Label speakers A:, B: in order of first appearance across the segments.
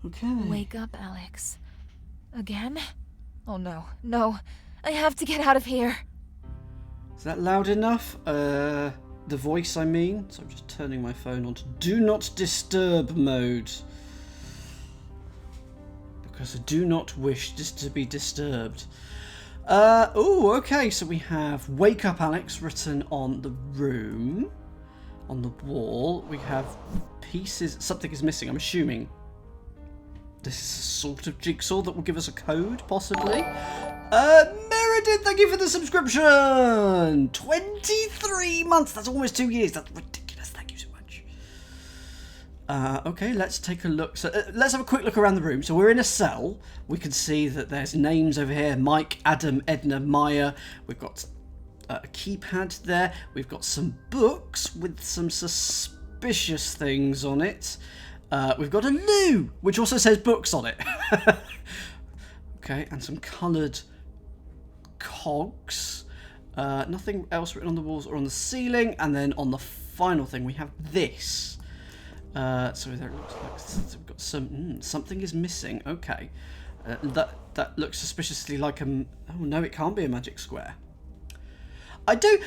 A: Okay.
B: Wake up, Alex. Again? Oh no, no. I have to get out of here.
A: Is that loud enough? The voice, I mean. So I'm just turning my phone on to do not disturb mode. Because I do not wish this to be disturbed. Oh, okay. So we have "Wake up, Alex" written on the room, on the wall. We have pieces. Something is missing. I'm assuming this is a sort of jigsaw that will give us a code, possibly. Meredith, thank you for the subscription. 23 months. That's almost 2 years. That's ridiculous. Thank you so much. Okay, let's take a look. So let's have a quick look around the room. So we're in a cell. We can see that there's names over here: Mike, Adam, Edna, Maya. We've got a keypad there. We've got some books with some suspicious things on it. We've got a loo, which also says books on it. Okay, and some coloured cogs. Nothing else written on the walls or on the ceiling. And then on the final thing, we have this. So there it looks like we've got something is missing. Okay, that looks suspiciously like a. Oh no, it can't be a magic square. I do.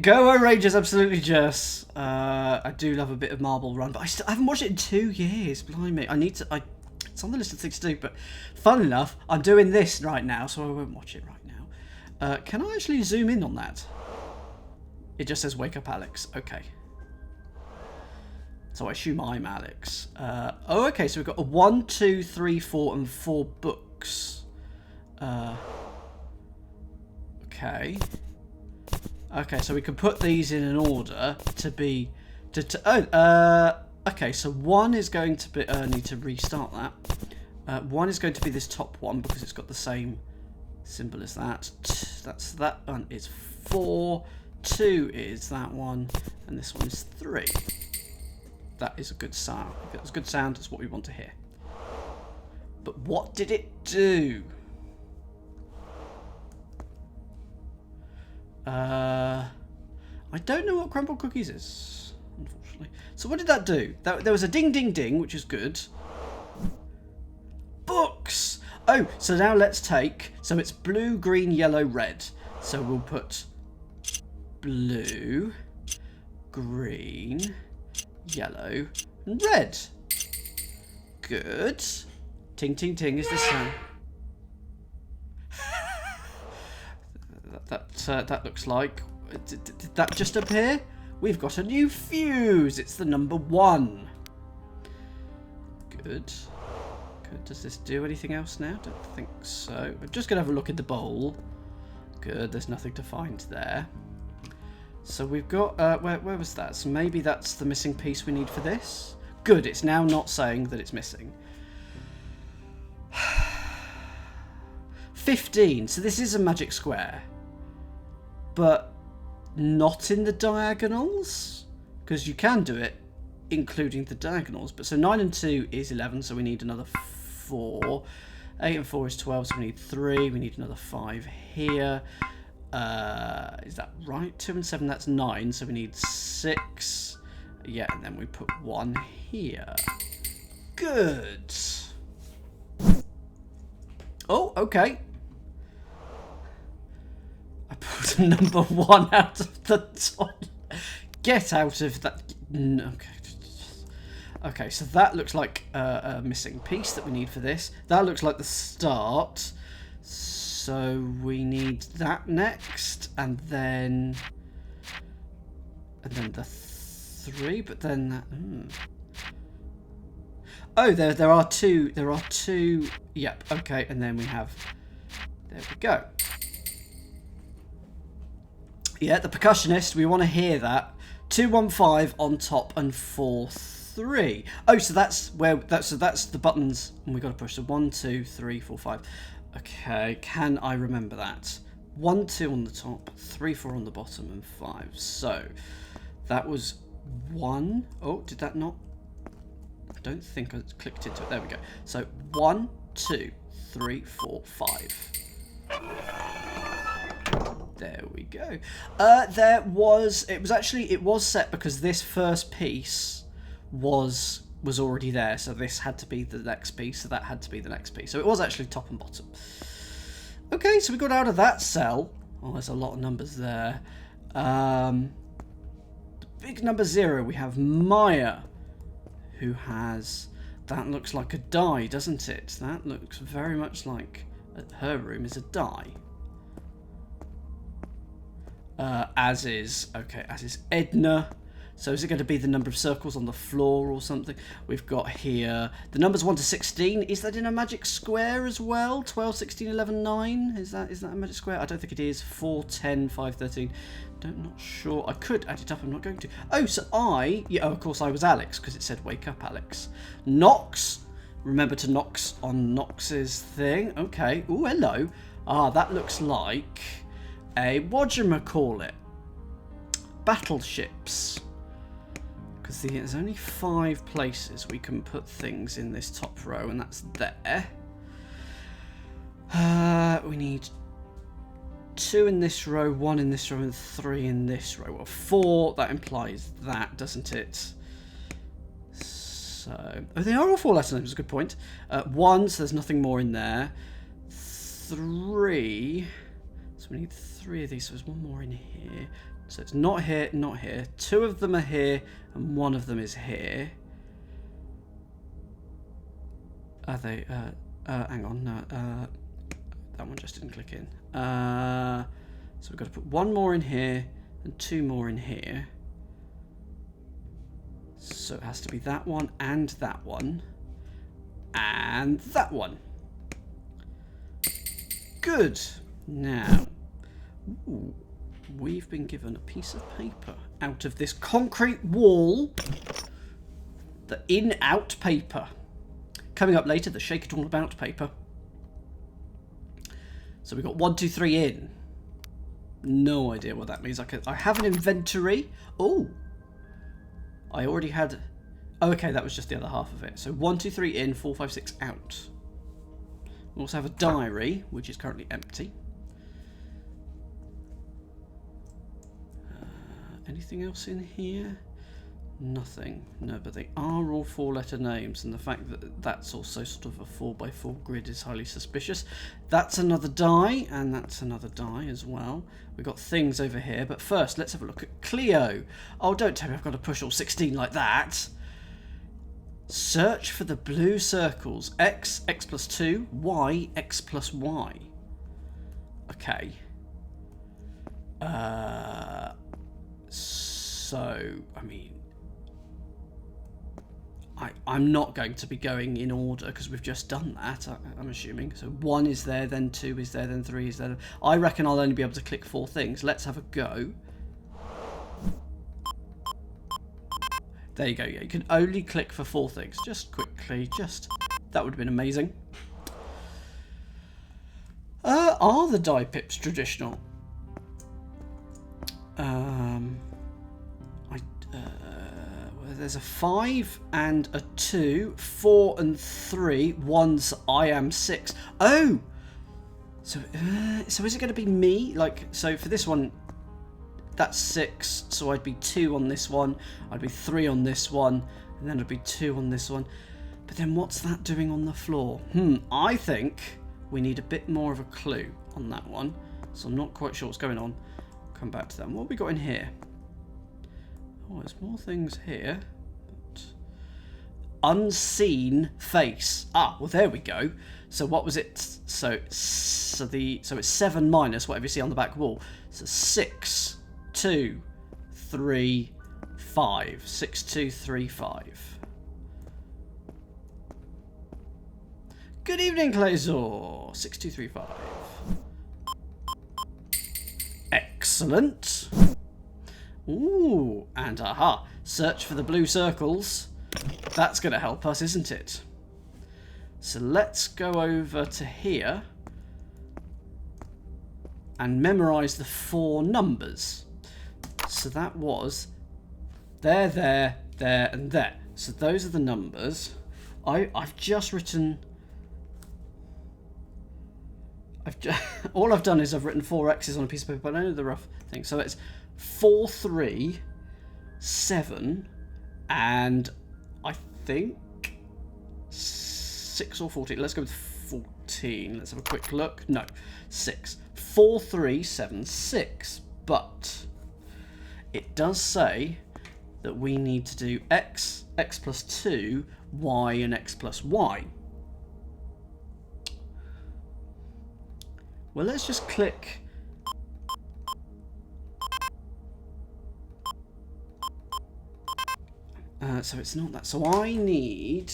A: Go Rangers, absolutely, Jess. I do love a bit of Marble Run, but I haven't watched it in 2 years. Blimey, I need to. It's on the list of things to do, but fun enough, I'm doing this right now, so I won't watch it right now. Can I actually zoom in on that? It just says "Wake up, Alex." Okay. So I assume I'm Alex. Oh, okay. So we've got a 1, 2, 3, 4, and 4 books. Okay. Okay, so we can put these in an order to be... okay, so 1 is going to be... need to restart that. 1 is going to be this top one because it's got the same symbol as that. That's that one is 4. 2 is that one. And this one is 3. That is a good sound. If that's a good sound, that's what we want to hear. But what did it do? I don't know what crumble cookies is, unfortunately. So what did that do? There was a ding ding ding, which is good. Books! Oh, so now let's take... So it's blue, green, yellow, red. So we'll put blue, green, yellow, and red. Good. Ting ting ting is this sound. That looks like... Did that just appear? We've got a new fuse. It's the number 1. Good. Good. Does this do anything else now? Don't think so. I'm just going to have a look in the bowl. Good. There's nothing to find there. So we've got... where was that? So maybe that's the missing piece we need for this. Good. It's now not saying that it's missing. 15. So this is a magic square. But not in the diagonals, because you can do it including the diagonals. But so 9 and 2 is 11, so we need another 4. 8 and 4 is 12, so we need 3. We need another 5 here. Is that right? 2 and 7, that's 9, so we need 6. Yeah, and then we put 1 here. Good. Oh, okay. I put number 1 out of the top. Get out of that. Okay. Okay, so that looks like a missing piece that we need for this. That looks like the start. So we need that next, and then the 3. But then that. Oh, there are 2. There are 2. Yep. Okay, and then we have. There we go. Yeah, the percussionist, we want to hear that. 215 on top and 4-3. Oh, so that's where that's the buttons, and we got to push the 1, 2, 3, 4, 5. Okay, can I remember that? 1, 2 on the top, 3, 4 on the bottom, and 5. So that was 1. Oh, did that not? I don't think I clicked into it. There we go. So 1, 2, 3, 4, 5. There we go. It was set because this first piece was was already there, so this had to be the next piece, so that had to be the next piece. So it was actually top and bottom. Okay, so we got out of that cell. Oh, there's a lot of numbers there. The big number 0, we have Maya, who has... That looks like a die, doesn't it? That looks very much like her room is a die. As is Edna. So is it going to be the number of circles on the floor or something? We've got here the numbers 1 to 16. Is that in a magic square as well? 12, 16, 11, 9? Is that a magic square? I don't think it is. 4, 10, 5, 13. Not sure. I could add it up. I'm not going to. Oh, so of course I was Alex because it said wake up, Alex. Nox. Remember to Nox on Nox's thing. Okay. Oh, hello. That looks like a whatchamacallit. Battleships. Because there's only 5 places we can put things in this top row, and that's there. We need 2 in this row, 1 in this row, and 3 in this row. Well, 4, that implies that, doesn't it? So, they are all 4-letter names, a good point. 1, so there's nothing more in there. 3, so we need 3 of these, so there's 1 more in here. So it's not here, not here. 2 of them are here, and 1 of them is here. Are they? Hang on, no. That one just didn't click in. So we've got to put 1 more in here, and 2 more in here. So it has to be that one, and that one, and that one. Good. Now, ooh. We've been given a piece of paper out of this concrete wall. The in-out paper. Coming up later, the shake it all about paper. So we've got 1, 2, 3 in. No idea what that means. I have an inventory. Oh, I already had... Oh, okay, that was just the other half of it. So 1, 2, 3 in, 4, 5, 6 out. We also have a diary, which is currently empty. Anything else in here? Nothing. No, but they are all 4-letter names, and the fact that that's also sort of a 4x4 grid is highly suspicious. That's another die, and that's another die as well. We've got things over here, but first let's have a look at Cleo. Oh, don't tell me I've got to push all 16 like that. Search for the blue circles. X, X plus 2, Y, X plus Y. Okay. So, I mean, I'm not going to be going in order because we've just done that, I'm assuming. So 1 is there, then 2 is there, then 3 is there. I reckon I'll only be able to click 4 things. Let's have a go. There you go. Yeah, you can only click for 4 things. Just quickly, that would have been amazing. Are the die pips traditional? There's a 5 and a 2, 4 and 3. 1's I am 6. Oh, so is it going to be me? Like, so for this one, that's 6. So I'd be 2 on this one. I'd be 3 on this one, and then I'd be 2 on this one. But then what's that doing on the floor? I think we need a bit more of a clue on that one. So I'm not quite sure what's going on. Come back to that. What have we got in here? Oh, there's more things here. But unseen face. Ah, well there we go. So what was it? So it's 7 minus whatever you see on the back wall. So 6, 2, 3, 5. 6, 2, 3, 5. Good evening, Clazor. 6, 2, 3, 5. Excellent. Ooh, and aha, search for the blue circles. That's going to help us, isn't it? So let's go over to here and memorise the 4 numbers. So that was there, there, there, and there. So those are the numbers. I've just written... all I've done is I've written 4 X's on a piece of paper, but I know the rough thing. So it's 4, 3, 7, and I think 6 or 14. Let's go with 14. Let's have a quick look. No, 6. 4, 3, 7, 6. But it does say that we need to do x, x plus 2, y, and x plus y. Well, let's just click. So it's not that. So I need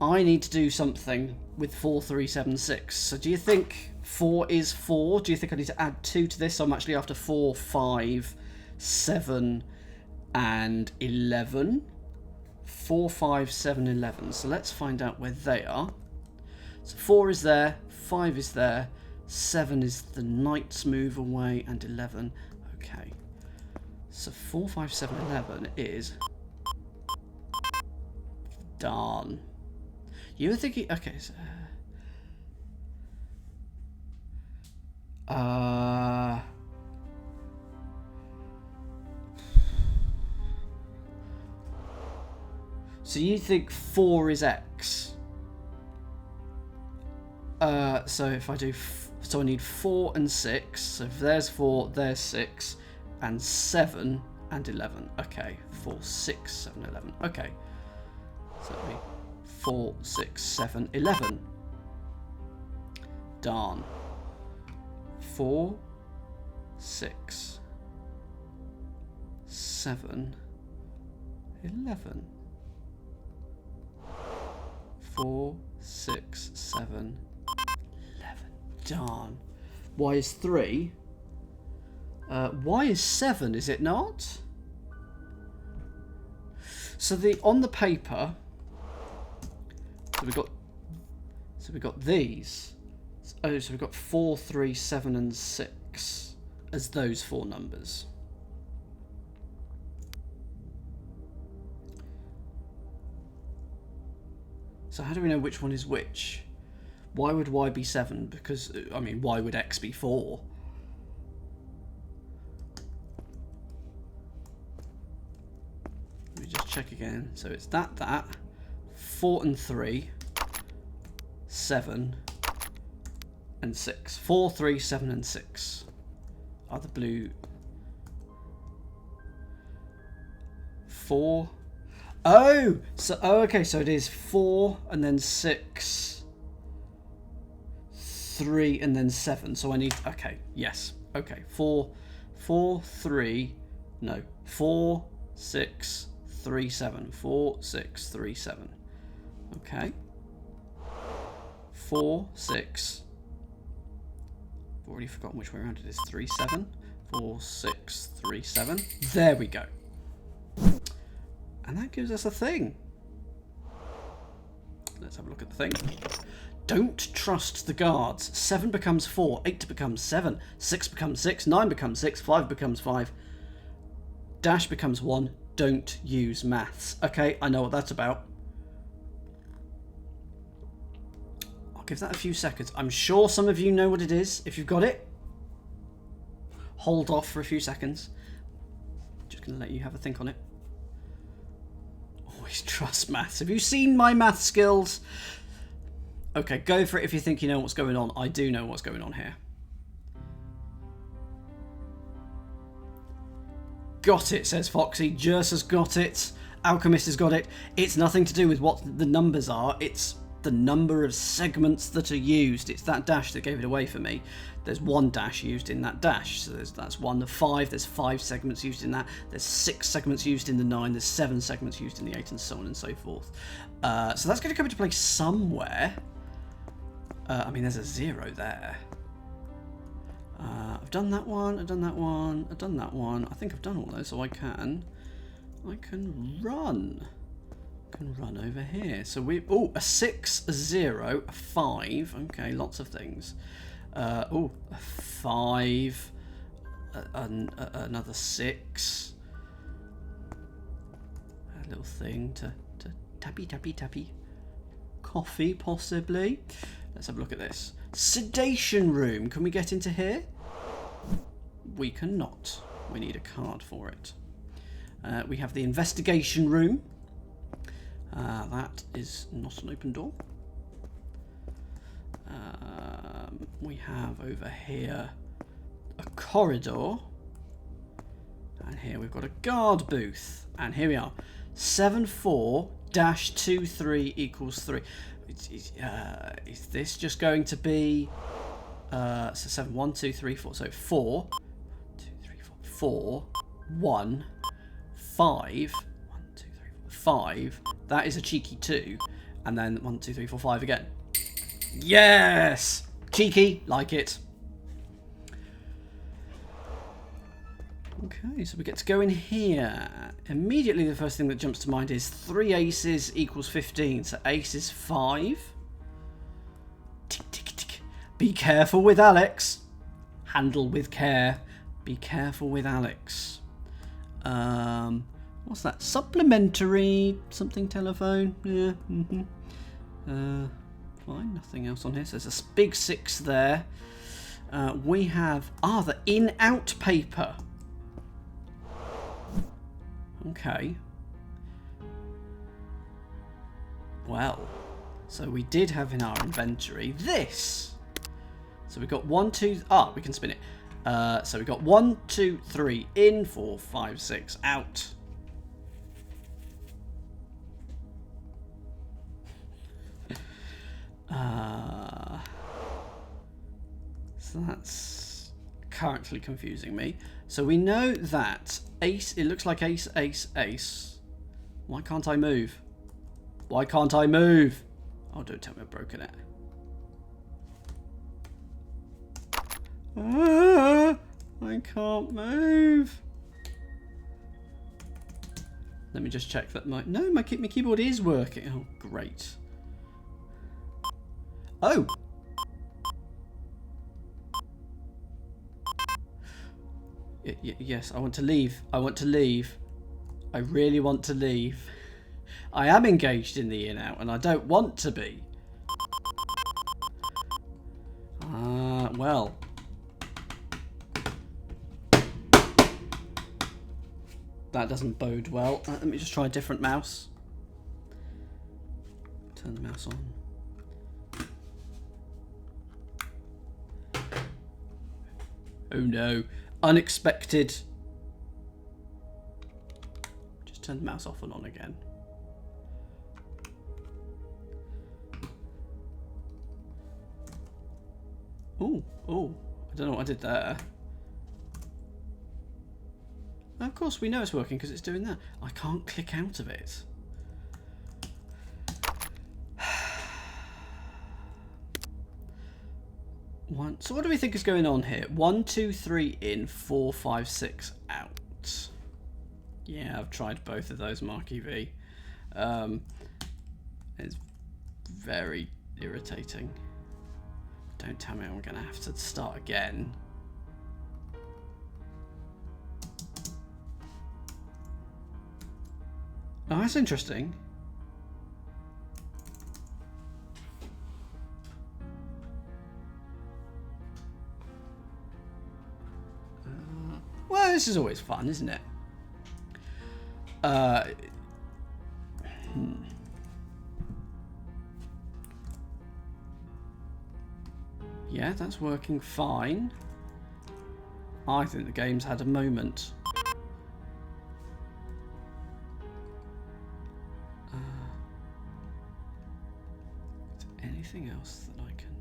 A: to do something with 4, 3, 7, 6. So do you think 4 is 4? Do you think I need to add 2 to this? So I'm actually after 4, 5, 7, and 11. 4, 5, 7, 11. So let's find out where they are. So 4 is there, 5 is there, 7 is the knight's move away, and 11. Okay. So 4, 5, 7, 11 is... Darn. You were thinking... Okay, so... So you think 4 is x? So if I do... So I need 4 and 6. So if there's 4, there's 6. And 7 and 11. Okay. 4, 6, 7, 11. Okay. So that'll be 4, 6, 7, 11. Darn. 4, 6, 7, 11. 4, 6, 7, 11. Darn. Y is 3. Y is 7, is it not? So on the paper, so we've got these. Oh, so we've got 4, 3, 7, and 6 as those 4 numbers. So how do we know which one is which? Why would Y be 7? Because, I mean, why would X be 4? Let me just check again. So it's that, 4 and 3, 7, and 6. 4, 3, 7, and 6 are the blue. 4. Oh, so okay. So it is 4 and then 6, 3 and then 7. So I need. Okay. Yes. Okay. 4, 3. No. 4, 6, 3, 7. 4, 6, 3, 7. Okay. 4, 6. I've already forgotten which way around it is. 3, 7. 4, 6, 3, 7. There we go. And that gives us a thing. Let's have a look at the thing. Don't trust the guards. 7 becomes 4. 8 becomes 7. 6 becomes 6. 9 becomes 6. 5 becomes 5. Dash becomes 1. Don't use maths. Okay, I know what that's about. I'll give that a few seconds. I'm sure some of you know what it is. If you've got it, hold off for a few seconds. Just going to let you have a think on it. Always trust maths. Have you seen my math skills? Okay, go for it if you think you know what's going on. I do know what's going on here. Got it, says Foxy. Jersa's got it. Alchemist has got it. It's nothing to do with what the numbers are. It's the number of segments that are used. It's that dash that gave it away for me. There's 1 dash used in that dash. So that's 1 of 5. There's 5 segments used in that. There's 6 segments used in the 9. There's 7 segments used in the 8, and so on and so forth. So that's going to come into play somewhere. I mean, there's a 0 there. I've done that one. I've done that one. I've done that one. I think I've done all those, so I can run. I can run over here. So a 6, a 0, a 5. Okay, lots of things. A 5, another 6. A little thing to tappy. Coffee, possibly. Let's have a look at this. Sedation room. Can we get into here? We cannot. We need a card for it. We have the investigation room. That is not an open door. We have over here a corridor. And here we've got a guard booth. And here we are. 74-23 equals 3. Is this just going to be... so 7, 1, 2, 3, 4. So 4. 2, 3, 4. 4. 1. 5. 1, 2, 3, 4. 5. That is a cheeky 2. And then 1, 2, 3, 4, 5 again. Yes! Cheeky. Like it. Okay, so we get to go in here. Immediately the first thing that jumps to mind is 3 aces equals 15. So ace is 5. Tick, tick, tick. Be careful with Alex. Handle with care. Be careful with Alex. What's that? Supplementary something telephone? Yeah. Fine, nothing else on here. So there's a big 6 there. We have... the in-out paper. Okay. Well, so we did have in our inventory this. So we got 1, 2... we can spin it. So we got 1, 2, 3 in, 4, 5, 6 out. So that's currently confusing me. So we know that ace, it looks like ace, ace, ace. Why can't I move? Why can't I move? Oh, don't tell me I've broken it. I can't move. Let me just check that my keyboard is working. Oh, great. Oh. Yes, I want to leave. I want to leave. I really want to leave. I am engaged in the in-out and I don't want to be. Well. That doesn't bode well. Let me just try a different mouse. Turn the mouse on. Oh no. Unexpected. Just turn the mouse off and on again. Oh, I don't know what I did there. Of course we know it's working because it's doing that. I can't click out of it. So what do we think is going on here? 1, 2, 3 in, 4, 5, 6 out. Yeah, I've tried both of those, Marky V. It's very irritating. Don't tell me I'm going to have to start again. Oh, that's interesting. Well, this is always fun, isn't it? Yeah, that's working fine. I think the game's had a moment. Is there anything else that I can...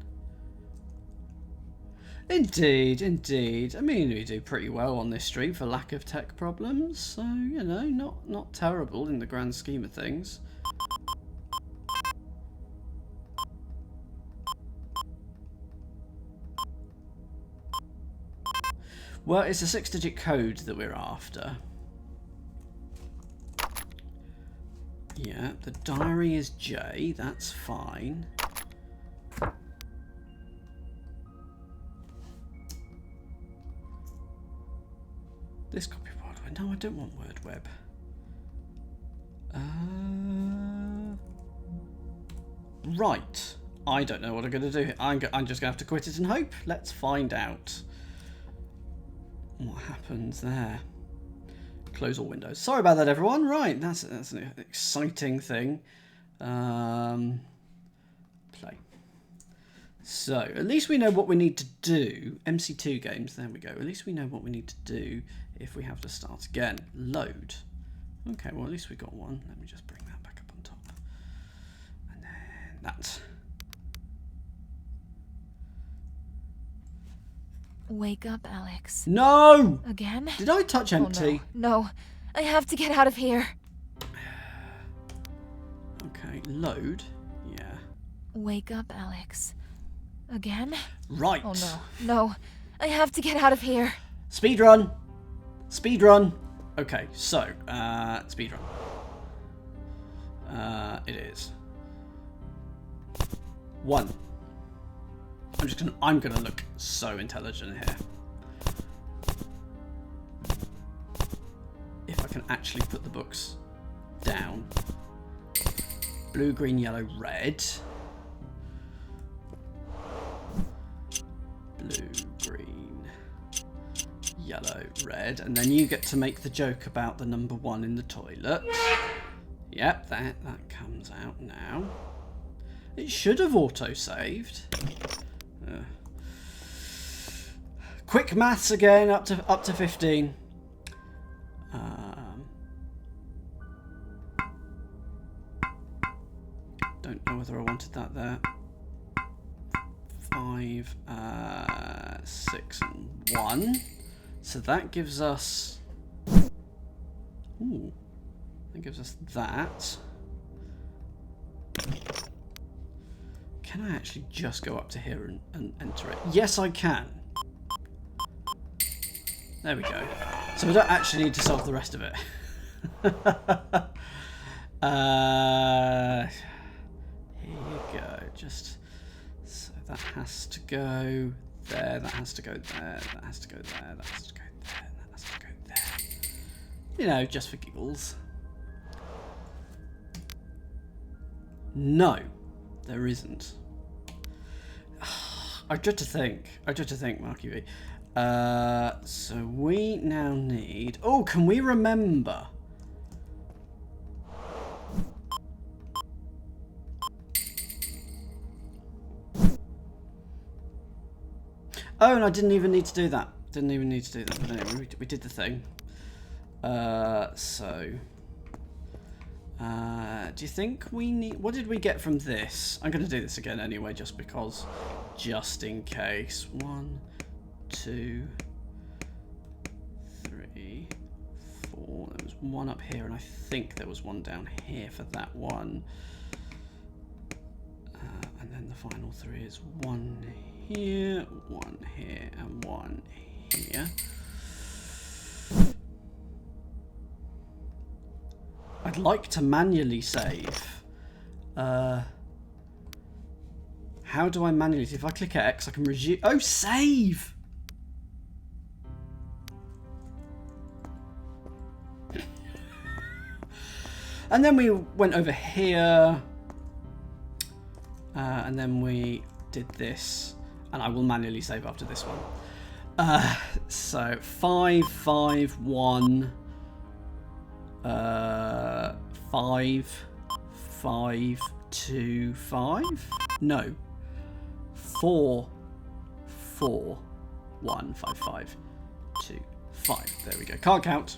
A: Indeed, indeed. I mean, we do pretty well on this stream for lack of tech problems, so, you know, not terrible in the grand scheme of things. Well, it's a 6-digit code that we're after. Yeah, the diary is J, that's fine. This copy of Word Web. No, I don't want Word Web. Right. I don't know what I'm going to do. I'm just going to have to quit it and hope. Let's find out what happens there. Close all windows. Sorry about that, everyone. Right, that's an exciting thing. Play. So, at least we know what we need to do. MC2 games, there we go. At least we know what we need to do if we have to start again. Load. Okay, well, at least we got one. Let me just bring that back up on top. And then that.
B: Wake up, Alex.
A: No!
B: Again?
A: Did I touch empty?
B: Oh, no. I have to get out of here.
A: Okay, load. Yeah.
B: Wake up, Alex. Again?
A: Right.
B: Oh, no. No. I have to get out of here.
A: Speedrun. Speedrun. Okay, so, speedrun. It is 1. I'm gonna look so intelligent here. If I can actually put the books down. Blue, green, yellow, red. Blue, green, yellow, red. And then you get to make the joke about the number 1 in the toilet. Yep, that comes out now. It should have auto-saved. Quick maths again, up to 15. Don't know whether I wanted that there. 5, 6, and 1. So that gives us. Ooh, that gives us that. Can I actually just go up to here and enter it? Yes, I can. There we go. So we don't actually need to solve the rest of it. Here you go. Just so that has to go there. That has to go there. That has to go there. That has to go there. That has to go there. You know, just for giggles. No. There isn't. I dread to think. Marky V. So we now need. Oh, can we remember? Oh, and I didn't even need to do that. But anyway, we did the thing. Do you think we need... What did we get from this? I'm going to do this again anyway, just because. Just in case. 1, 2, 3, 4. There was 1 up here, and I think there was 1 down here for that one. And then the final 3 is 1 here, 1 here, and 1 here. I'd like to manually save. How do I manually save? If I click X, I can resume. Oh, save! And then we went over here. And then we did this. And I will manually save after this one. So 5, 5, 1. 5, 5, 2, 5? No. 4, 4, 1, 5, 5, 2, 5. There we go. Can't count.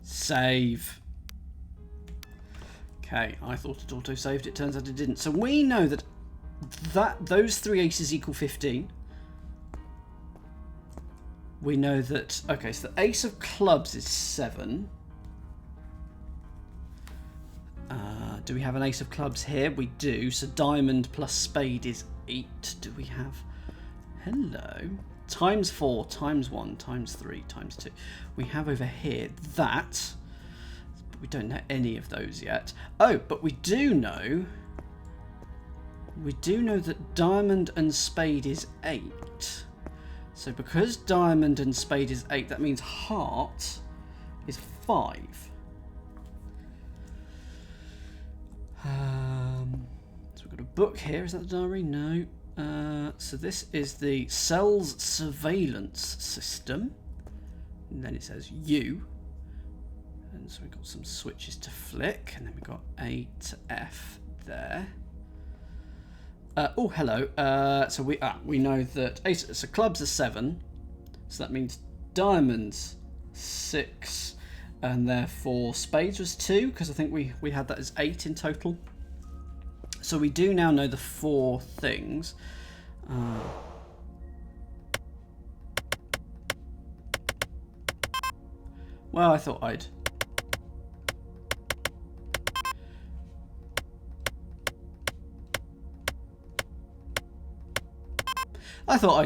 A: Save. Okay, I thought it auto-saved. It turns out it didn't. So we know that those 3 aces equal 15. We know that... Okay, so the ace of clubs is 7. Do we have an ace of clubs here? We do. So diamond plus spade is 8. Do we have... Hello. Times 4, times 1, times 3, times 2. We have over here that... But we don't know any of those yet. Oh, but we do know... We do know that diamond and spade is 8. So because diamond and spade is 8, that means heart is 5. So we've got a book here. Is that the diary? No. So this is the cells surveillance system. And then it says U. And so we've got some switches to flick. And then we've got A to F there. Oh, hello. So we know that so clubs are 7. So that means diamonds 6. And therefore spades was 2. Because I think we had that as 8 in total. So we do now know the 4 things. Well, I thought I'd...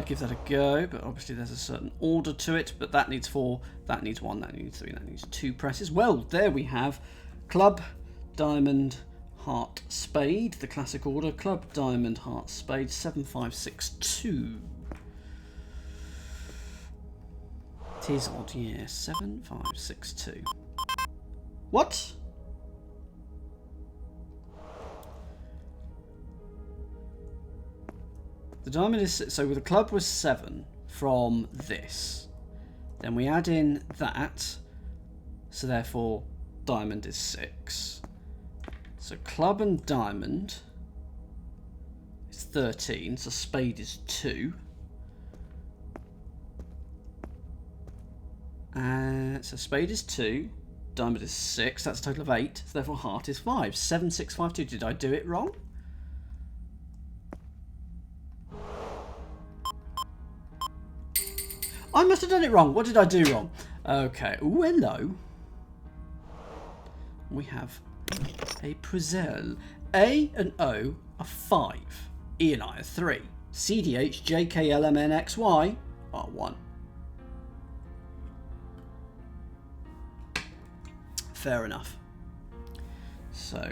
A: give that a go, but obviously there's a certain order to it. But that needs 4, that needs 1, that needs 3, that needs 2 presses. Well, there we have club, diamond, heart, spade, the classic order. Club, diamond, heart, spade, 7, 5, 6, 2. It is odd, yeah. 7, 5, 6, 2. What? The diamond is... So the club was 7 from this. Then we add in that. So therefore, diamond is 6. So club and diamond is 13. So spade is 2. So spade is 2. Diamond is 6. That's a total of 8. So therefore, heart is 5. 7, 6, 5, 2. Did I do it wrong? I must have done it wrong. What did I do wrong? Okay. Ooh, hello. We have a Puzzle. A and O are 5. E and I are 3. C, D, H, J, K, L, M, N, X, Y are 1. Fair enough. So,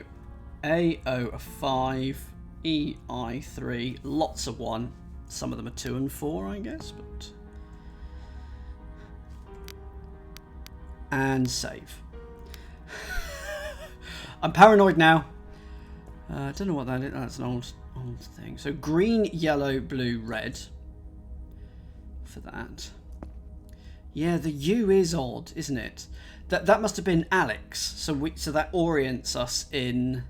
A: A, O are 5. E, I, 3. Lots of 1. Some of them are 2 and 4, I guess, but... And save. I'm paranoid now. I don't know what that is. That's an old thing. So green, yellow, blue, red. For that. Yeah, the U is odd, isn't it? That must have been Alex. So that orients us in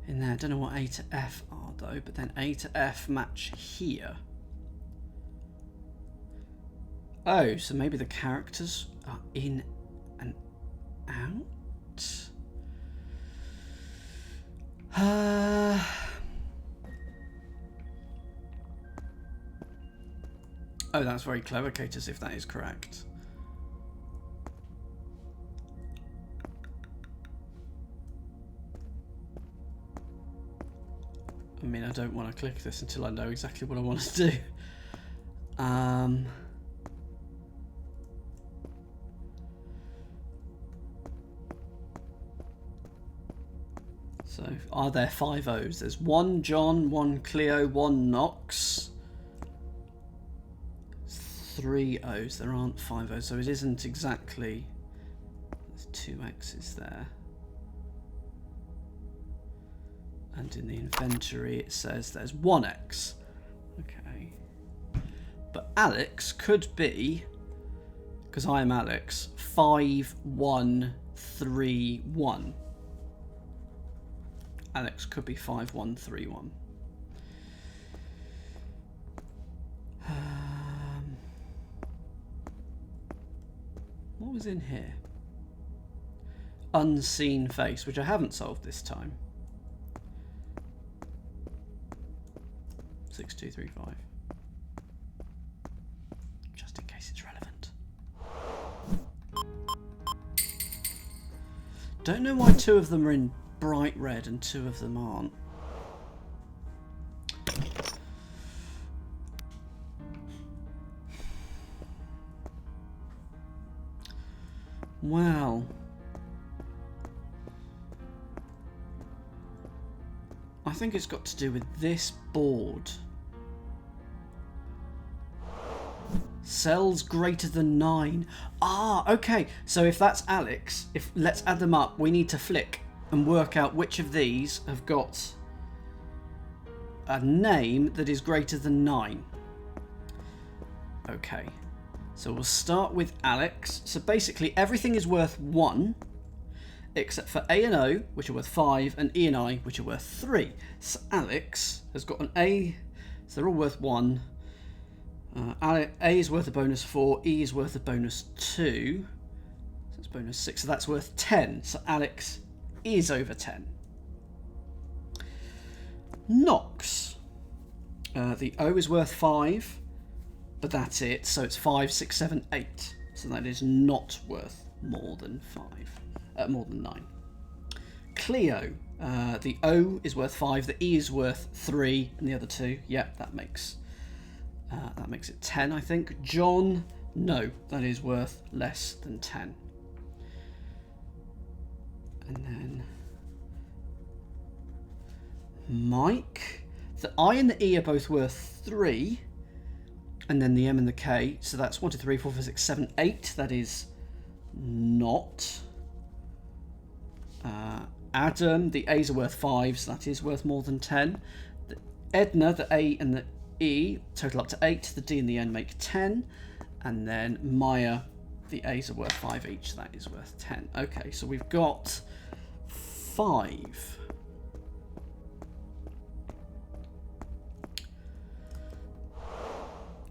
A: there. I don't know what A to F are though, but then A to F match here. Oh, so maybe the characters are in and out? Oh, that's very clever, Katus, if that is correct. I mean, I don't want to click this until I know exactly what I want to do. So, are there 5 O's? There's 1 John, 1 Cleo, 1 Knox. 3 O's. There aren't 5 O's, so it isn't exactly... There's 2 X's there. And in the inventory it says there's 1 X. Okay. But Alex could be, because I am Alex, 5131. Alex could be 5131. What was in here? Unseen face, which I haven't solved this time. 6235. Just in case it's relevant. Don't know why 2 of them are in bright red and 2 of them aren't. Well, I think it's got to do with this board. Cells greater than 9. Ah, okay. So if that's Alex, let's add them up. We need to flick and work out which of these have got a name that is greater than 9. Okay, so we'll start with Alex. So basically everything is worth 1, except for A and O, which are worth 5, and E and I, which are worth 3. So Alex has got an A, so they're all worth 1. A is worth a bonus 4, E is worth a bonus 2, so it's bonus 6, so that's worth 10. So Alex is over 10. Nox. The O is worth 5, but that's it, so it's 5, 6, 7, 8. So that is not worth more than 9. Cleo. The O is worth 5, the E is worth 3, and the other 2. Yep, that makes it 10, I think. John, no, that is worth less than 10. And then Mike. The I and the E are both worth 3, and then the M and the K. So that's 1, 2, 3, 4, 5, 6, 7, 8. That is not. Adam, the A's are worth 5, so that is worth more than 10. Edna, the A and the E total up to 8, the D and the N make 10, and then Maya, the A's are worth 5 each, that is worth 10. Okay, so we've got 5.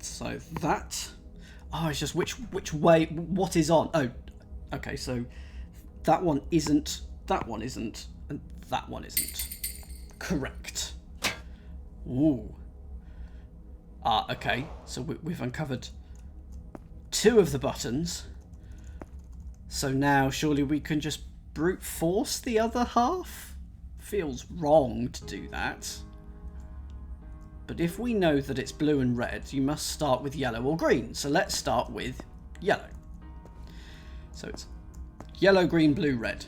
A: So that, it's just which way, what is on? Oh, okay, so that one isn't, and that one isn't. Correct. Ooh. Okay, so we've uncovered 2 of the buttons. So now surely we can just brute force the other half? Feels wrong to do that. But if we know that it's blue and red, you must start with yellow or green. So let's start with yellow. So it's yellow, green, blue, red.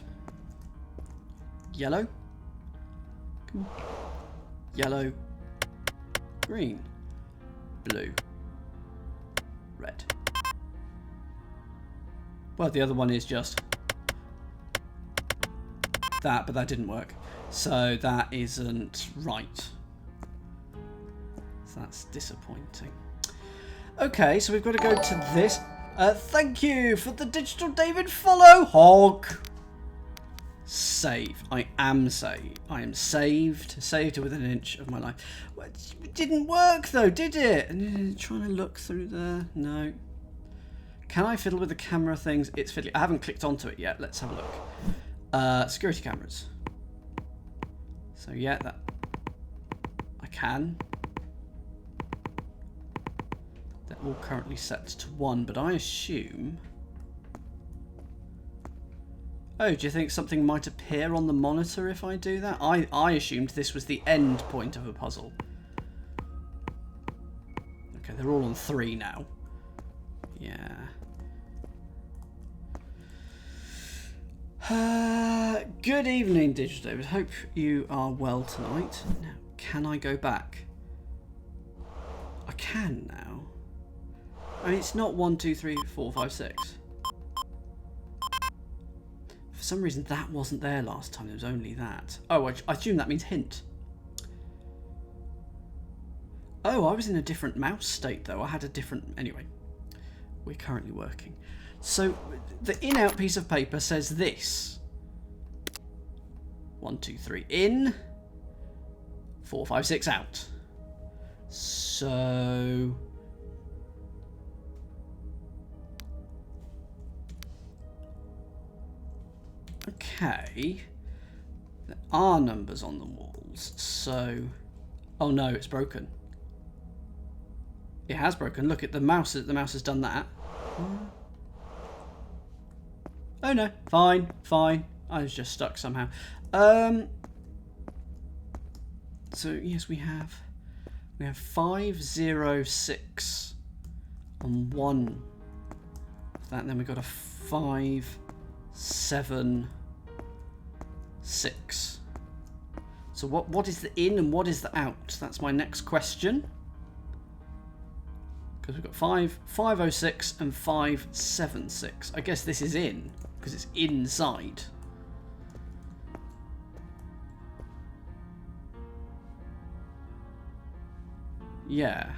A: Yellow. Yellow. Green. Blue. Red. Well, the other one is just that, but that didn't work. So that isn't right. So that's disappointing. Okay, so we've got to go to this. Thank you for the digital David follow, Hog. Save. I am saved. I am saved. Saved to within an inch of my life. Well, it didn't work though, did it? Trying to look through there. No. Can I fiddle with the camera things? It's fiddly. I haven't clicked onto it yet. Let's have a look. Security cameras. So yeah, that I can. They're all currently set to 1, but I assume. Oh, do you think something might appear on the monitor if I do that? I assumed this was the end point of a puzzle. Okay, they're all on 3 now. Yeah. Good evening, Digital David. Hope you are well tonight. Now, can I go back? I can now. I mean, it's not 1, 2, 3, 4, 5, 6. For some reason, that wasn't there last time. It was only that. Oh, I assume that means hint. Oh, I was in a different mouse state, though. I had a different... Anyway, we're currently working. So, the in-out piece of paper says this. 1, 2, 3 in. 4, 5, 6 out. So... Okay, there are numbers on the walls, so... Oh no, it's broken. It has broken. Look at the mouse has done that. Oh no, fine, fine. I was just stuck somehow. So yes, we have 5, 0, 6 on one of that, and then we've got a 5, 7, 6. So what is the in and what is the out? That's my next question. Because we've got 506 and 576. I guess this is in because it's inside. Yeah.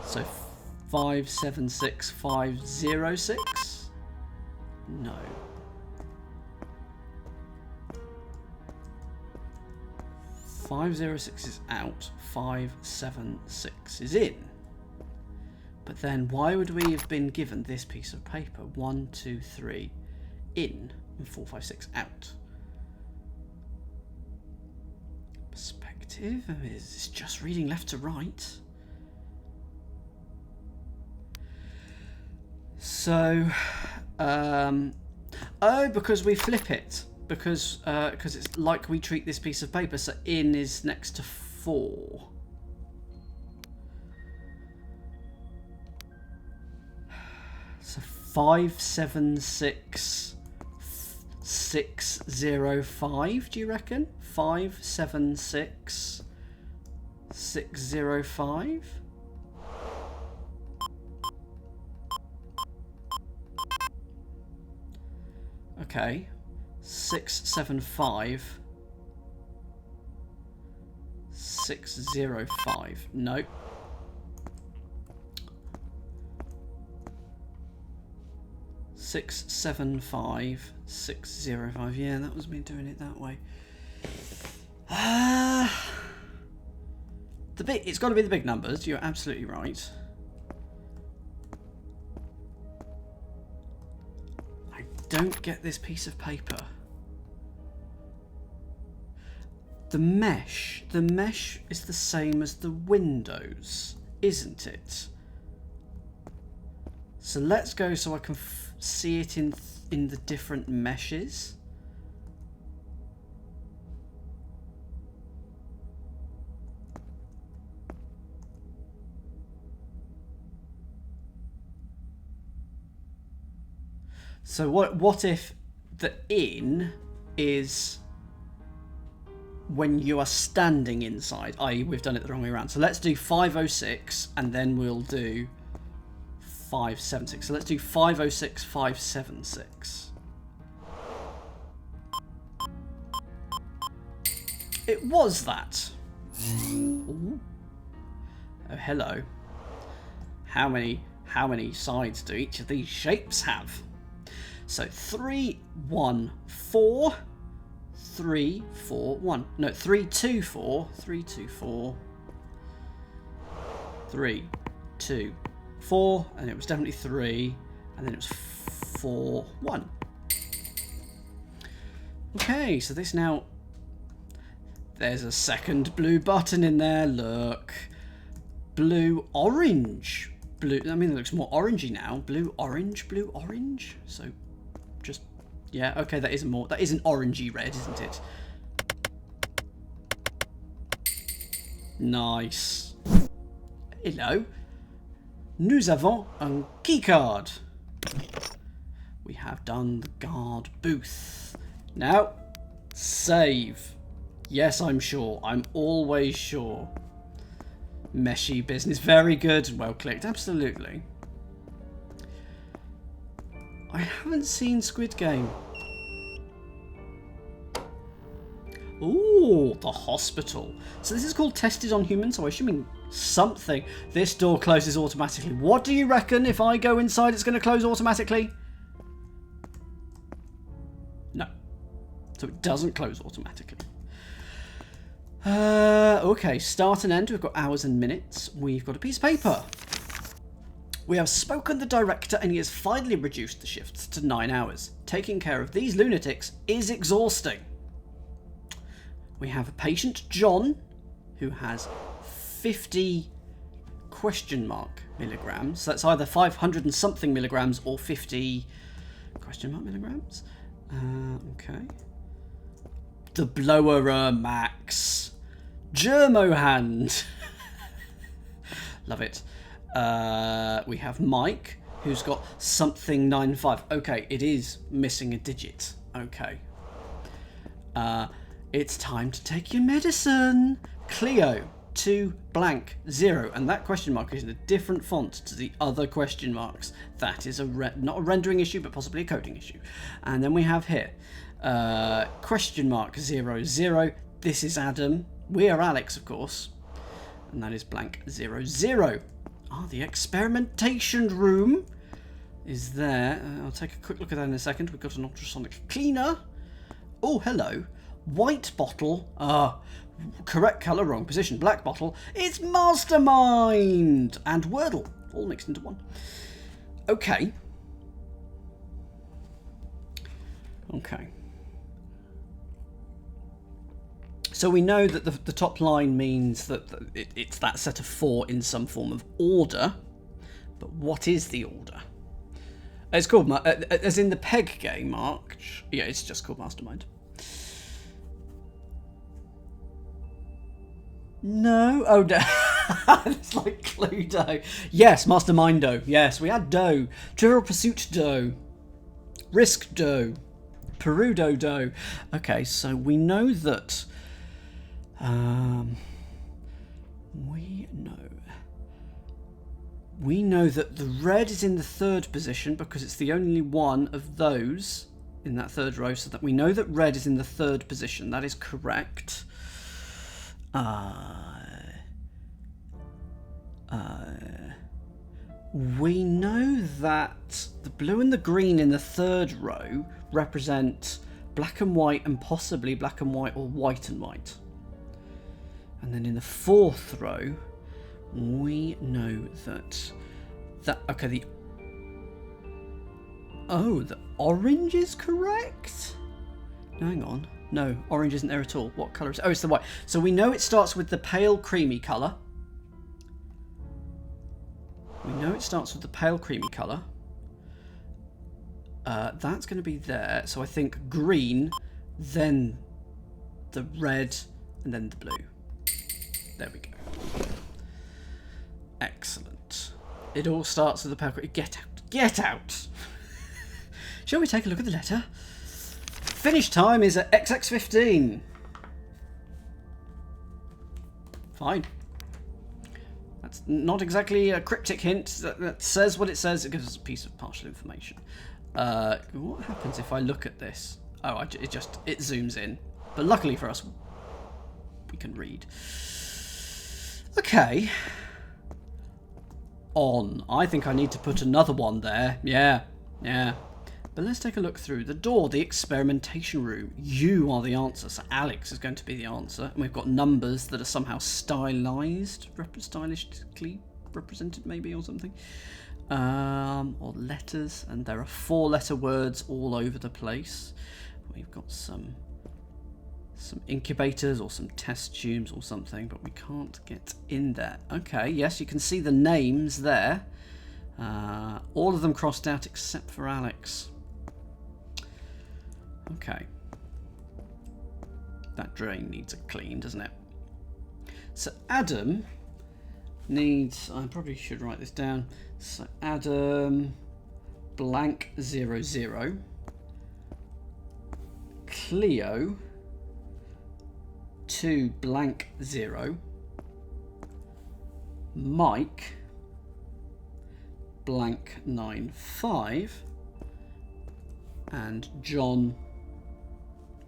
A: So 576506? No. .506 is out, 576 is in. But then why would we have been given this piece of paper? 1, 2, 3 in and 4, 5, 6 out. Perspective? Is this just reading left to right? So, oh, because we flip it. Because it's like we treat this piece of paper, so in is next to 4. So 576605, do you reckon? 576605? Okay. 675 605. Nope. Six, 7, 5, 6, 0, 5. Yeah, that was me doing it that way. It's got to be the big numbers. You're absolutely right. I don't get this piece of paper. The mesh is the same as the windows, isn't it? So let's go so I can see it in the different meshes. So what if the in is when you are standing inside, i.e. we've done it the wrong way around. So let's do 506 and then we'll do 576. So let's do 506, 576. It was that. Ooh. Oh, hello. How many sides do each of these shapes have? So 3, 1, 4, 3, 4, 1. No, 3, 2, 4, 3, 2, 4, 3, 2, 4, and it was definitely 3, and then it was 4, 1. Okay, so this now... There's a second blue button in there, look. Blue, orange. Blue, I mean, it looks more orangey now. Blue, orange. So, just... Yeah, okay, that isn't orangey red, isn't it? Nice. Hello. Nous avons un keycard. We have done the guard booth. Now, save. Yes, I'm sure. I'm always sure. Meshy business. Very good. Well clicked. Absolutely. I haven't seen Squid Game. Ooh, the hospital. So this is called Tested on Humans, so I'm assuming something. This door closes automatically. What do you reckon? If I go inside, it's going to close automatically? No. So it doesn't close automatically. Okay, start and end. We've got hours and minutes. We've got a piece of paper. We have spoken the director and he has finally reduced the shifts to 9 hours. Taking care of these lunatics is exhausting. We have a patient, John, who has 50 question mark milligrams. So that's either 500 and something milligrams or 50 question mark milligrams. Okay. The Blowerer Max. Germo hand. Love it. We have Mike, who's got something 95. Okay, it is missing a digit. Okay. It's time to take your medicine. Cleo, 2 blank 0. And that question mark is in a different font to the other question marks. That is not a rendering issue, but possibly a coding issue. And then we have here, question mark 00. This is Adam. We are Alex, of course. and that is blank 00. Ah, the experimentation room is there. I'll take a quick look at that in a second. We've got an ultrasonic cleaner. Oh, hello. White bottle. Correct colour, wrong position. Black bottle. It's Mastermind and Wordle, all mixed into one. Okay. Okay. So we know that the top line means that it's that set of 4 in some form of order. But what is the order? It's called, as in the PEG game, Mark. Yeah, it's just called Mastermind. No. Oh, no. It's like Cluedo. Yes, Mastermindo. Yes, we had Doe. Trivial Pursuit Doe. Risk Doe. Perudo Doe. Okay, so we know that... We know that the red is in the 3rd position because it's the only one of those in that 3rd row, so that we know that red is in the 3rd position. That is correct. We know that the blue and the green in the 3rd row represent black and white and possibly black and white or white and white. And then in the 4th row, we know that okay, the orange is correct? No, hang on. No, orange isn't there at all. What colour is it? Oh, it's the white. So we know it starts with the pale creamy colour. We know it starts with the pale creamy colour. That's going to be there. So I think green, then the red, and then the blue. There we go. Excellent. It all starts with the pale creamy. Get out. Get out! Shall we take a look at the letter? Finish time is at XX15. Fine. That's not exactly a cryptic hint. That says what it says. It gives us a piece of partial information. What happens if I look at this? Oh, it zooms in. But luckily for us, we can read. Okay. On. I think I need to put another one there. Yeah. But let's take a look through the door, the experimentation room. You are the answer, so Alex is going to be the answer. And we've got numbers that are somehow stylized, stylishly represented maybe or something. Or letters, and there are 4-letter words all over the place. We've got some incubators or some test tubes or something, but we can't get in there. Okay, yes, you can see the names there. All of them crossed out except for Alex. Okay. That drain needs a clean, doesn't it? So Adam needs... I probably should write this down. So Adam blank 00. Cleo 2 blank 0. Mike blank 95. And John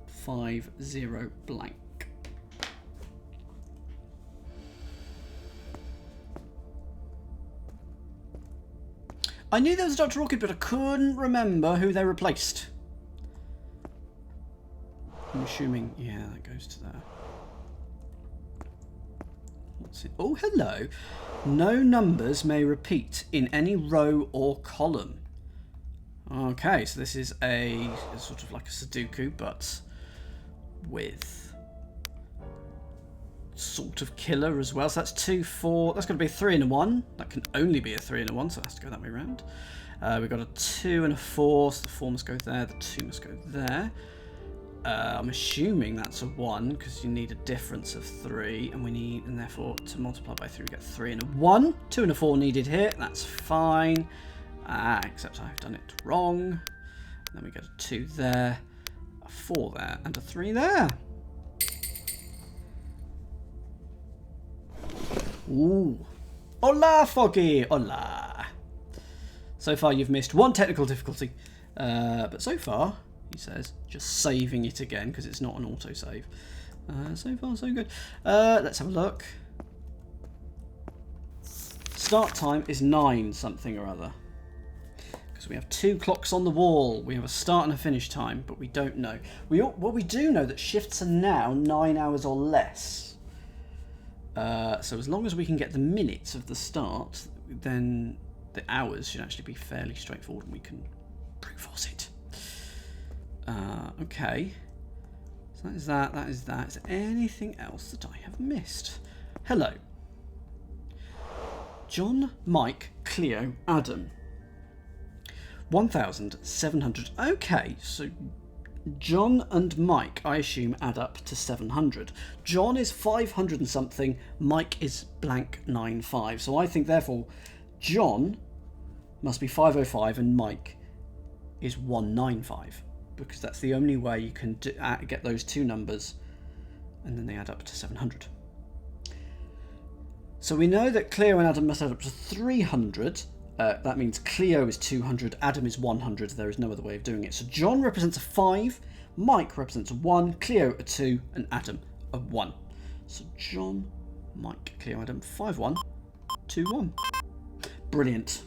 A: 50 blank. I knew there was Dr. Orchid, but I couldn't remember who they replaced. I'm assuming, yeah, that goes to there. What's it? Oh, hello. No numbers may repeat in any row or column. Okay, so this is a sort of like a Sudoku, but with sort of killer as well. So that's 2, 4. That's going to be a 3 and a 1. That can only be a 3 and a 1, so it has to go that way around. We've got a 2 and a 4, so the 4 must go there, the 2 must go there. I'm assuming that's a 1 because you need a difference of 3, and therefore to multiply by 3 we get 3 and a 1. 2 and a 4 needed here. That's fine. Except I've done it wrong. And then we get a 2 there, a 4 there, and a 3 there. Ooh. Hola, Foggy! Hola! So far you've missed 1 technical difficulty. But so far, he says, just saving it again because it's not an autosave. So far, so good. Let's have a look. Start time is 9 something or other. Because we have 2 clocks on the wall. We have a start and a finish time, but we don't know. We do know that shifts are now 9 hours or less. So as long as we can get the minutes of the start, then the hours should actually be fairly straightforward and we can brute force it. Okay. So that is that, that is that. Is there anything else that I have missed? Hello. John, Mike, Cleo, Adam. 1,700. Okay, so John and Mike, I assume, add up to 700. John is 500 and something. Mike is blank 95. So I think, therefore, John must be 505 and Mike is 195. Because that's the only way you can get those two numbers. And then they add up to 700. So we know that Cleo and Adam must add up to 300. That means Cleo is 200, Adam is 100. There is no other way of doing it. So John represents a 5, Mike represents a 1, Cleo a 2, and Adam a 1. So John, Mike, Cleo, Adam, 5-1, 2-1. Brilliant.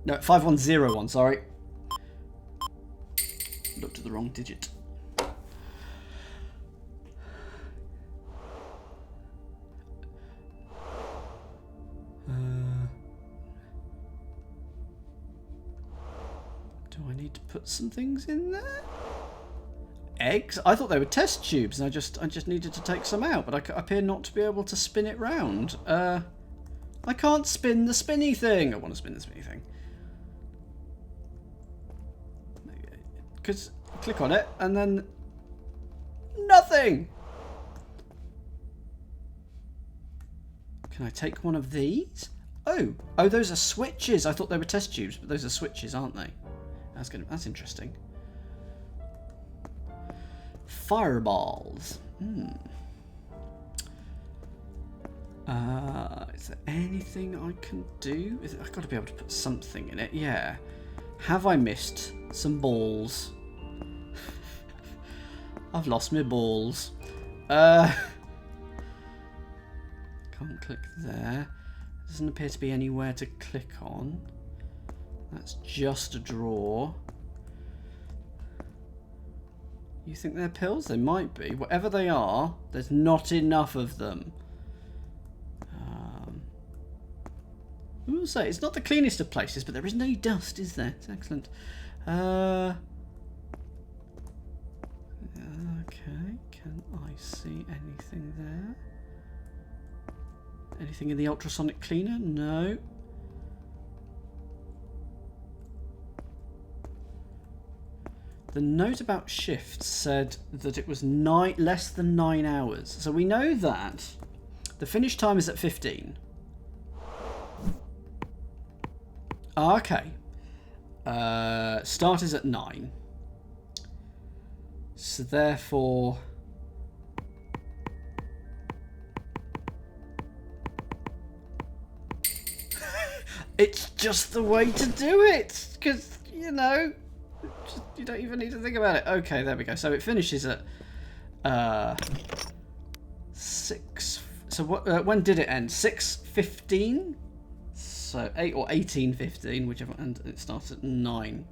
A: No, 5101, sorry. Looked at the wrong digit. Do I need to put some things in there? Eggs? I thought they were test tubes, and I just needed to take some out, but I appear not to be able to spin it round. I can't spin the spinny thing. I want to spin the spinny thing. Because click on it, and then nothing. Can I take one of these? Oh, those are switches. I thought they were test tubes, but those are switches, aren't they? That's interesting. Fireballs. Is there anything I can do? I've got to be able to put something in it. Yeah. Have I missed some balls? I've lost my balls. Can't click there. Doesn't appear to be anywhere to click on. That's just a drawer. You think they're pills? They might be. Whatever they are, there's not enough of them. I will say, it's not the cleanest of places, but there isn't any dust, is there? It's excellent. Okay, can I see anything there? Anything in the ultrasonic cleaner? No. The note about shifts said that it was less than 9 hours. So we know that the finish time is at 15. Okay. Start is at 9. So therefore... it's just the way to do it. Because, you know... you don't even need to think about it. Okay, there we go. So it finishes at 6. So what? When did it end? 6:15. So 8 or 18:15, whichever. And it starts at 9:50.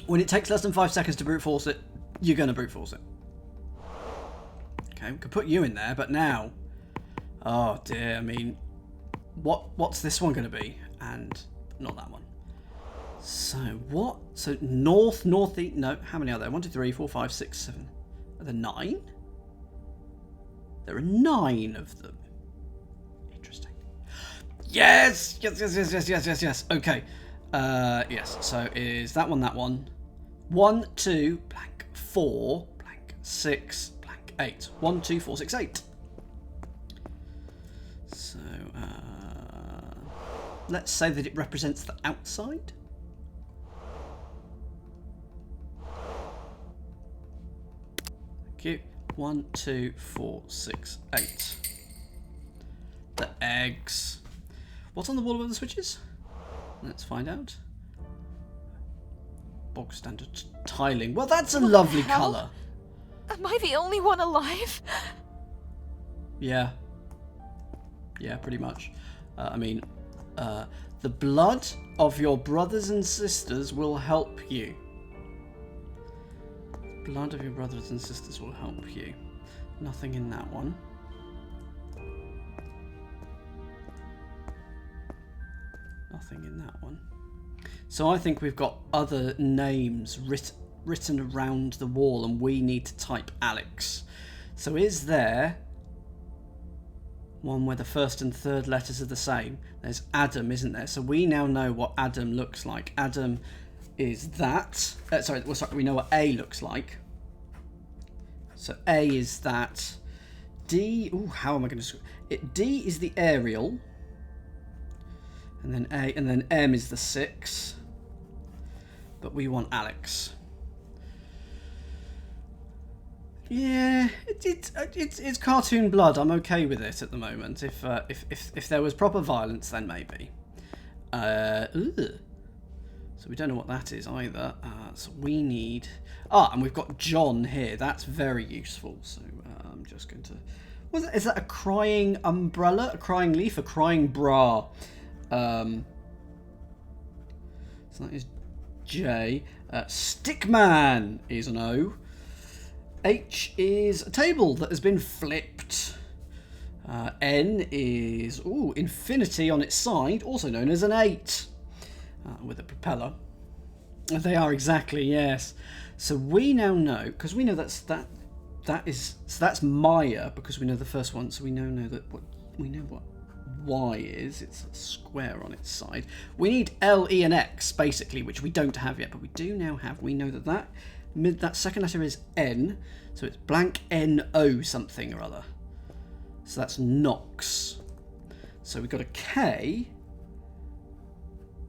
A: When it takes less than 5 seconds to brute force it, you're going to brute force it. Okay, we could put you in there, but now, oh dear. I mean. What's this one going to be? And not that one. So what? So north, northeast. No, how many are there? 1, 2, 3, 4, 5, 6, 7. Are there 9? There are 9 of them. Interesting. Yes, yes. Okay. Yes. So is that one? That one. 1, 2, blank 4, blank 6, blank 8. 1, 2, 4, 6, 8. So. Let's say that it represents the outside. Thank you. 1, 2, 4, 6, 8. The eggs. What's on the wall above the switches? Let's find out. Bog standard tiling. Well, that's a lovely colour.
B: Am I the only one alive?
A: Yeah. Yeah, pretty much. The blood of your brothers and sisters will help you. Blood of your brothers and sisters will help you. Nothing in that one. Nothing in that one. So I think we've got other names written around the wall, and we need to type Alex. So is there one where the first and third letters are the same? There's Adam, isn't there? So we now know what Adam looks like. Adam is that. We know what A looks like. So A is that. D. Ooh, how am I going to? D is the aerial. And then A, and then M is the 6. But we want Alex. Yeah, it's cartoon blood. I'm okay with it at the moment. If there was proper violence, then maybe. So we don't know what that is either. So we need. And we've got John here. That's very useful. So I'm just going to. Is that a crying umbrella? A crying leaf? A crying bra? So that is J. Stickman is an O. H is a table that has been flipped. N is infinity on its side, also known as an 8, with a propeller. They are exactly, yes. So we now know, because we know that's Maya, because we know the first one. So we know what Y is. It's a square on its side. We need L, E, and X basically, which we don't have yet, but we do now have. We know that second letter is N, so it's blank N-O something or other. So that's Knox. So we've got a K,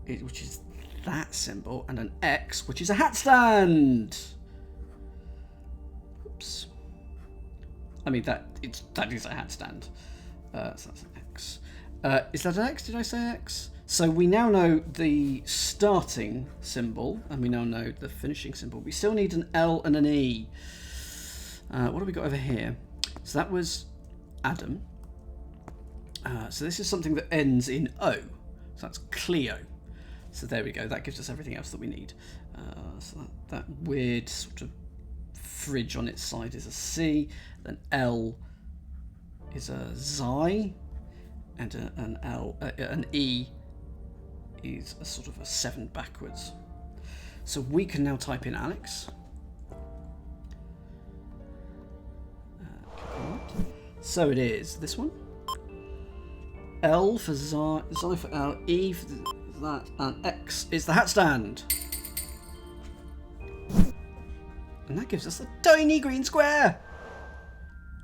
A: which is that symbol, and an X, which is a hat stand. Oops. I mean, that is a hat stand. So that's an X. Is that an X? Did I say X? So we now know the starting symbol, and we now know the finishing symbol. We still need an L and an E. What have we got over here? So that was Adam. So this is something that ends in O. So that's Cleo. So there we go. That gives us everything else that we need. So that weird sort of fridge on its side is a C. Then L is a Xi. And an E is a sort of a 7 backwards. So we can now type in Alex. So it is this one. L for Xi for L, E for that, and X is the hat stand. And that gives us a tiny green square.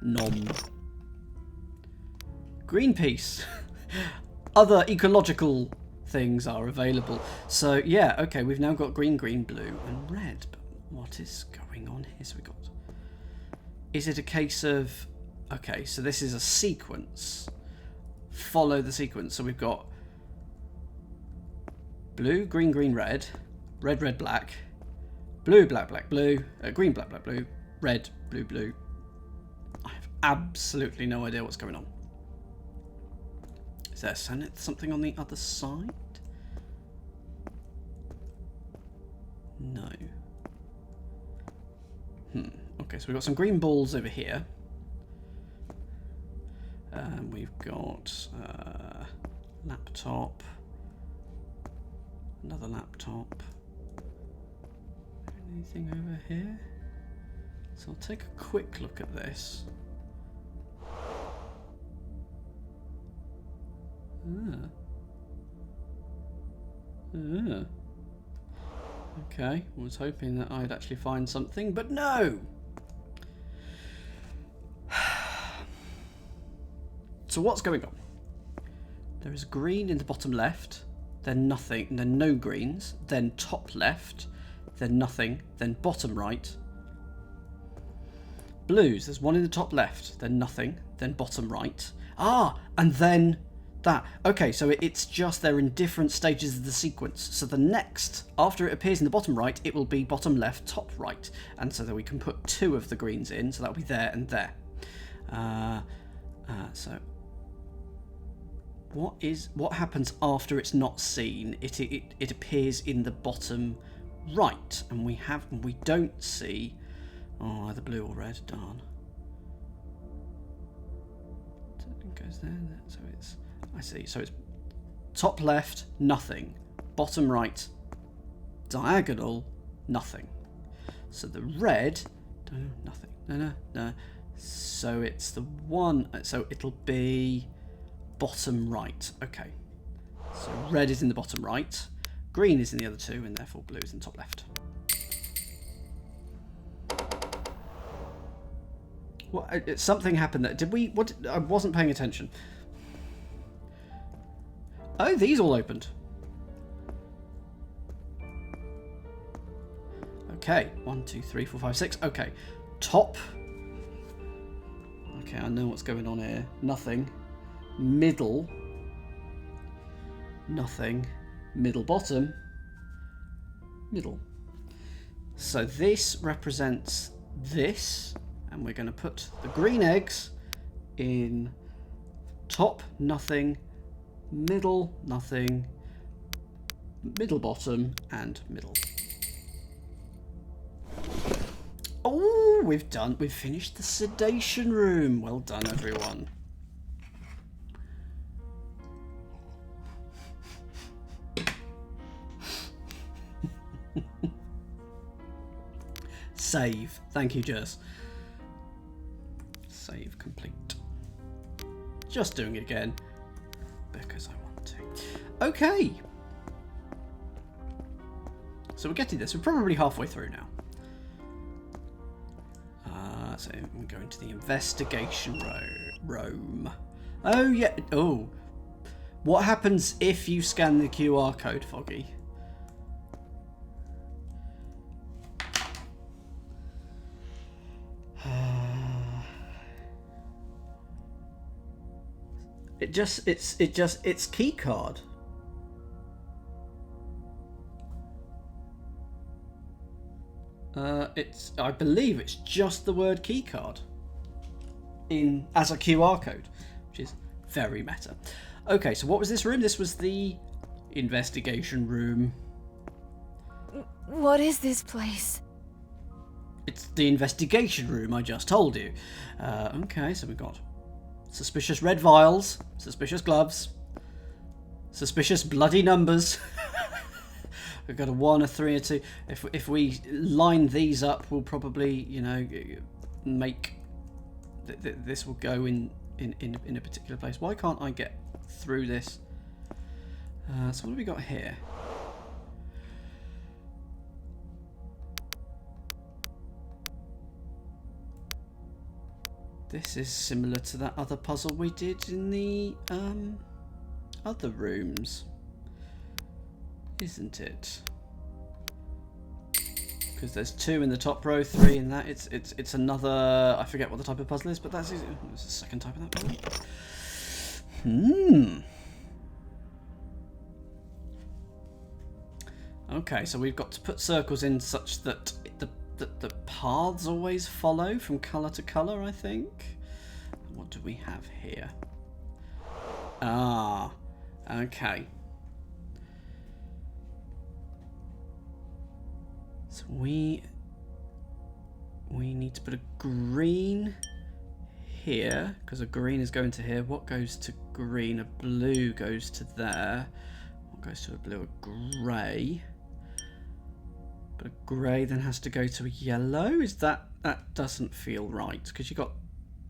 A: Nom. Greenpeace. Other ecological things are available. So yeah, okay, we've now got green, blue, and red. But what is going on here? So we got. Is it a case of? Okay, so this is a sequence. Follow the sequence. So we've got blue, green, red, red, black, blue, black, blue, green, black, blue, red, blue. I have absolutely no idea what's going on. Is there something on the other side? No. Okay, so we've got some green balls over here. We've got laptop. Another laptop. Anything over here? So I'll take a quick look at this. Okay, I was hoping that I'd actually find something, but no! So what's going on? There is green in the bottom left, then nothing, then no greens, then top left, then nothing, then bottom right. Blues, there's one in the top left, then nothing, then bottom right. And then That. Okay, so it's just they're in different stages of the sequence. So the next, after it appears in the bottom right, it will be bottom left, top right. And so that we can put 2 of the greens in, so that'll be there and there. So what happens after it's not seen? It appears in the bottom right, and we don't see either blue or red. Darn. It goes there. So it's I see. So it's top left, nothing. Bottom right, diagonal, nothing. So the red, nothing. No. So it's the one. So it'll be bottom right. Okay. So red is in the bottom right, green is in the other 2, and therefore blue is in top left. What? Something happened there. Did we? What? I wasn't paying attention. Oh, these all opened. Okay, 1, 2, 3, 4, 5, 6. Okay, top. Okay, I know what's going on here. Nothing. Middle. Nothing. Middle, bottom. Middle. So this represents this, and we're going to put the green eggs in top, nothing, middle, nothing, middle, bottom, and middle. Oh, we've finished the sedation room. Well done, everyone. Save. Thank you, Jess. Save complete. Just doing it again because I want to. Okay. So we're getting this. We're probably halfway through now. So we're going to the investigation room. Oh, yeah. Oh. What happens if you scan the QR code, Foggy? It's key card. I believe it's just the word key card as a QR code, which is very meta. Okay, so what was this room? This was the investigation room.
B: What is this place?
A: It's the investigation room I just told you. Okay, so we've got suspicious red vials, suspicious gloves, suspicious bloody numbers. We've got a 1, a 3, a 2. If we line these up, we'll probably, make this will go in a particular place. Why can't I get through this? So what have we got here? This is similar to that other puzzle we did in the other rooms, isn't it? Because there's 2 in the top row, 3 in that. It's another. I forget what the type of puzzle is, but it's the second type of that puzzle. Okay, so we've got to put circles in such that the paths always follow from colour to colour, I think. What do we have here? Ah, okay. So we need to put a green here, because a green is going to here. What goes to green? A blue goes to there. What goes to a blue? A grey. But a grey then has to go to a yellow. That doesn't feel right, because you've got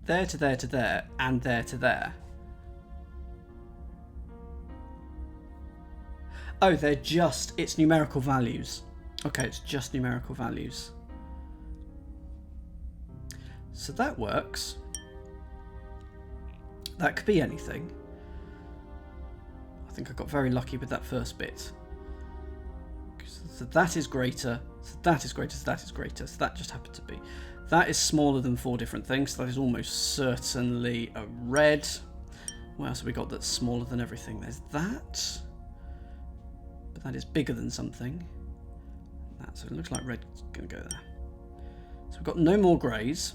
A: there to there to there and there to there. Oh, it's numerical values. Okay, it's just numerical values. So that works. That could be anything. I think I got very lucky with that first bit. So that is greater, so that is greater, so that is greater, so that just happened to be. That is smaller than 4 different things, so that is almost certainly a red. What else have we got that's smaller than everything? There's that. But that is bigger than something. So it looks like red's going to go there. So we've got no more greys.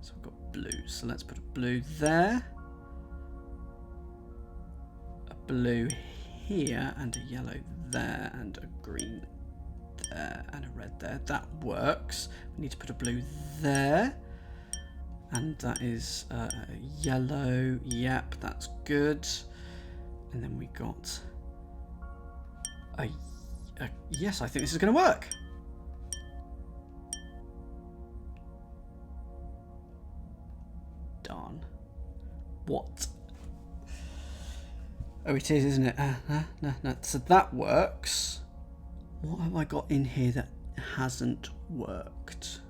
A: So we've got blues. So let's put a blue there. A blue here. And a yellow there. And a green there. And a red there. That works. We need to put a blue there. And that is yellow. Yep, that's good. And then we got a yes, I think this is going to work. Darn. What? Oh, it is, isn't it? No. So that works. What have I got in here that hasn't worked?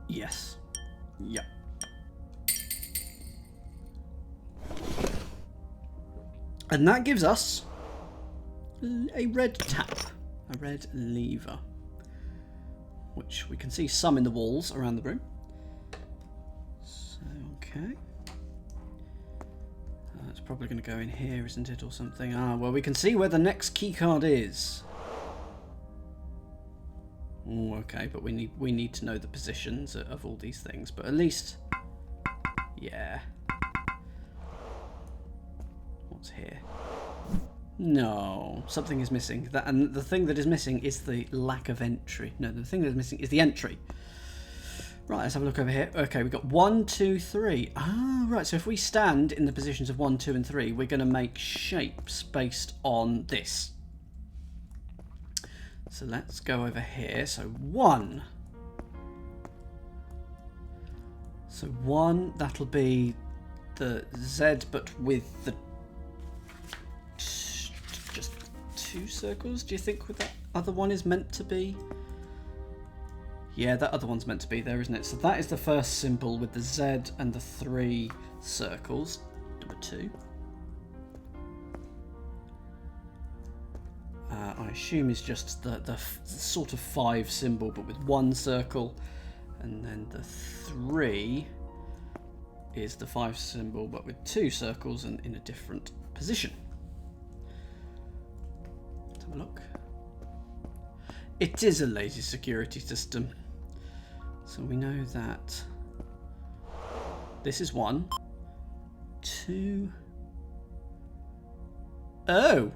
A: Yes. Yep. And that gives us a red tap, a red lever, which we can see some in the walls around the room. So, okay. It's probably going to go in here, isn't it, or something? Ah, well, we can see where the next key card is. Oh, okay, but we need to know the positions of all these things. But at least, yeah. What's here? No, something is missing. And the thing that is missing is the lack of entry. No, the thing that is missing is the entry. Right, let's have a look over here. Okay, we've got 1, 2, 3. Ah, right, so if we stand in the positions of 1, 2, and 3, we're going to make shapes based on this. So let's go over here. So 1. So 1, that'll be the Z, but with the just 2 circles. Do you think that other one is meant to be? Yeah, that other one's meant to be there, isn't it? So that is the first symbol with the Z and the 3 circles. Number 2. I assume is just the sort of 5 symbol, but with 1 circle. And then the 3 is the 5 symbol, but with 2 circles and in a different position. Let's have a look. It is a lazy security system. So we know that this is 1, 2. Oh.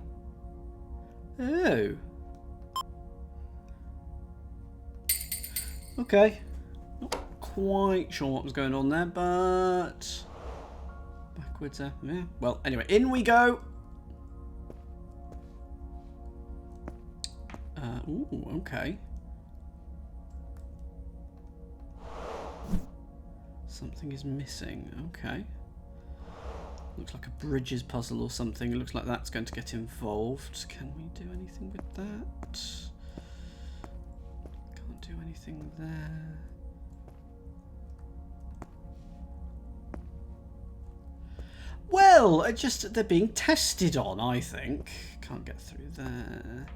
A: Oh. Okay. Not quite sure what was going on there, but backwards there. Yeah. Well, anyway, in we go. Ooh, okay. Something is missing. Okay. Looks like a bridges puzzle or something. It looks like that's going to get involved. Can we do anything with that? Can't do anything there. Well, they're being tested on, I think. Can't get through there.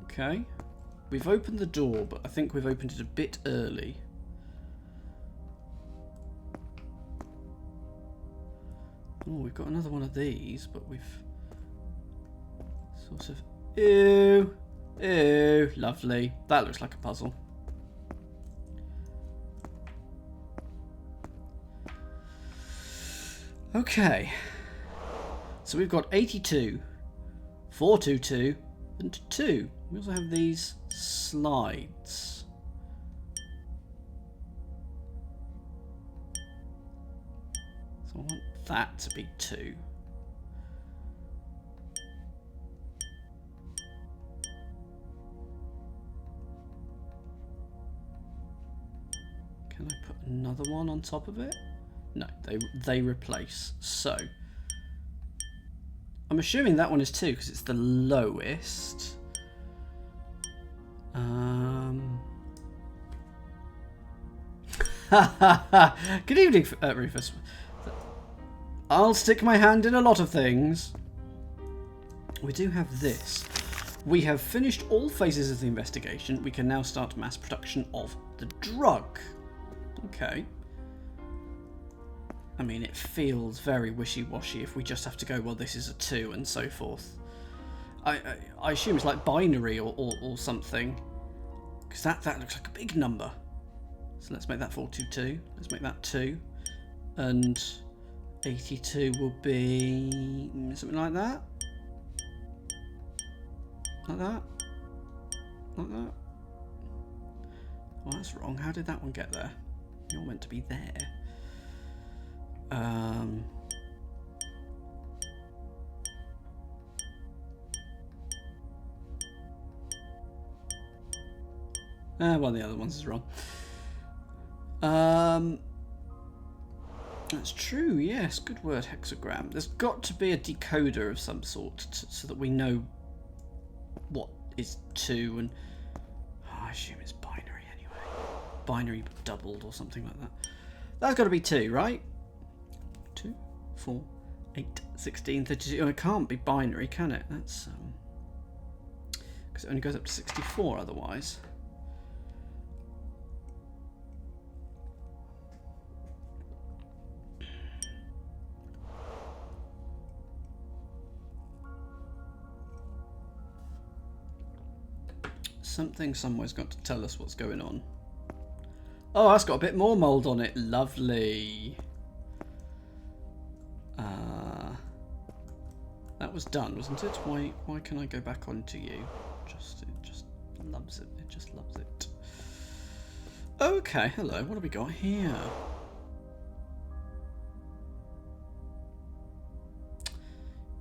A: Okay. We've opened the door, but I think we've opened it a bit early. Oh, we've got another one of these, but we've sort of... Ew! Ew! Lovely. That looks like a puzzle. Okay. So we've got 82, 422, and 2. We also have these slides. So I want that to be 2. Can I put another one on top of it? No, they replace. So I'm assuming that one is 2 because it's the lowest. Good evening, Rufus. I'll stick my hand in a lot of things. We do have this. We have finished all phases of the investigation. We can now start mass production of the drug. Okay. I mean, it feels very wishy-washy if we just have to go, well, this is a 2 and so forth. I assume it's like binary or something. Because that looks like a big number. So let's make that 422. Let's make that 2. And 82 will be something like that. Like that. Like that. Oh, that's wrong. How did that one get there? You're meant to be there. One of the other ones is wrong. That's true, yes. Good word, hexagram. There's got to be a decoder of some sort so that we know what is 2 and... Oh, I assume it's binary anyway. Binary doubled or something like that. That's got to be 2, right? 2, 4, 8, 16, 32. Oh, it can't be binary, can it? That's... because it only goes up to 64 otherwise. Something somewhere's got to tell us what's going on. Oh, that's got a bit more mould on it. Lovely. That was done, wasn't it? Why can I go back onto you? It just loves it. It just loves it. Okay, hello. What have we got here?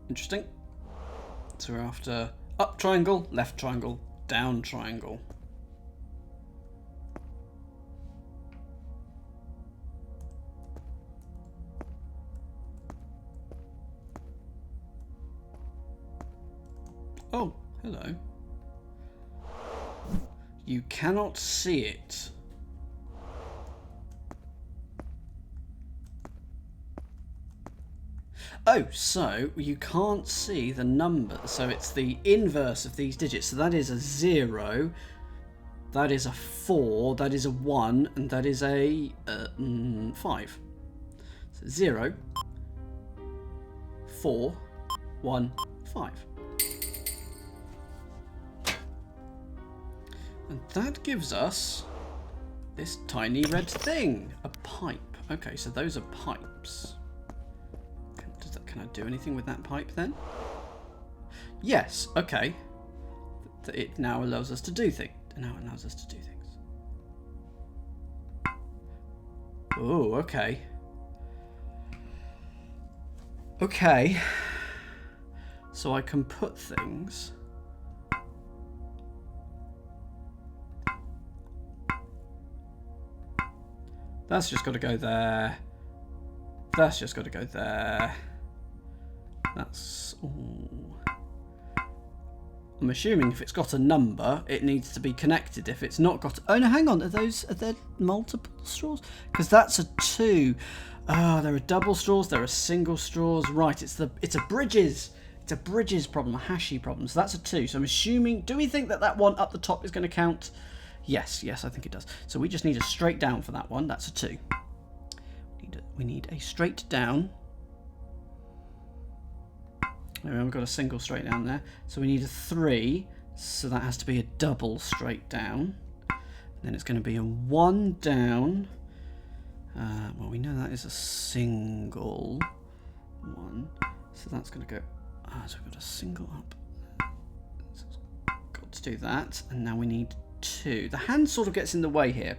A: Interesting. So we're after up triangle, left triangle, down triangle. Oh, hello. You cannot see it. Oh, so you can't see the number. So it's the inverse of these digits. So that is a 0, that is a 4, that is a 1, and that is a 5. So 0, 4, 1, 5. And that gives us this tiny red thing, a pipe. Okay, so those are pipes. Can I do anything with that pipe then? Yes, okay. It now allows us to do things. Oh, okay. Okay. So I can put things. That's just got to go there. That's just got to go there. That's... Ooh. I'm assuming if it's got a number, it needs to be connected. If it's not got... Oh, no, hang on. Are there multiple straws? Because that's a 2. Ah, there are double straws. There are single straws. Right, it's a bridges. It's a bridges problem, a hashy problem. So that's a 2. So I'm assuming... Do we think that one up the top is going to count? Yes, I think it does. So we just need a straight down for that one. That's a 2. We need a straight down. We've got a single straight down there. So we need a 3. So that has to be a double straight down. And then it's going to be a 1 down. Well, we know that is a single 1. So that's going to go... so we've got a single up. So got to do that. And now we need 2. The hand sort of gets in the way here.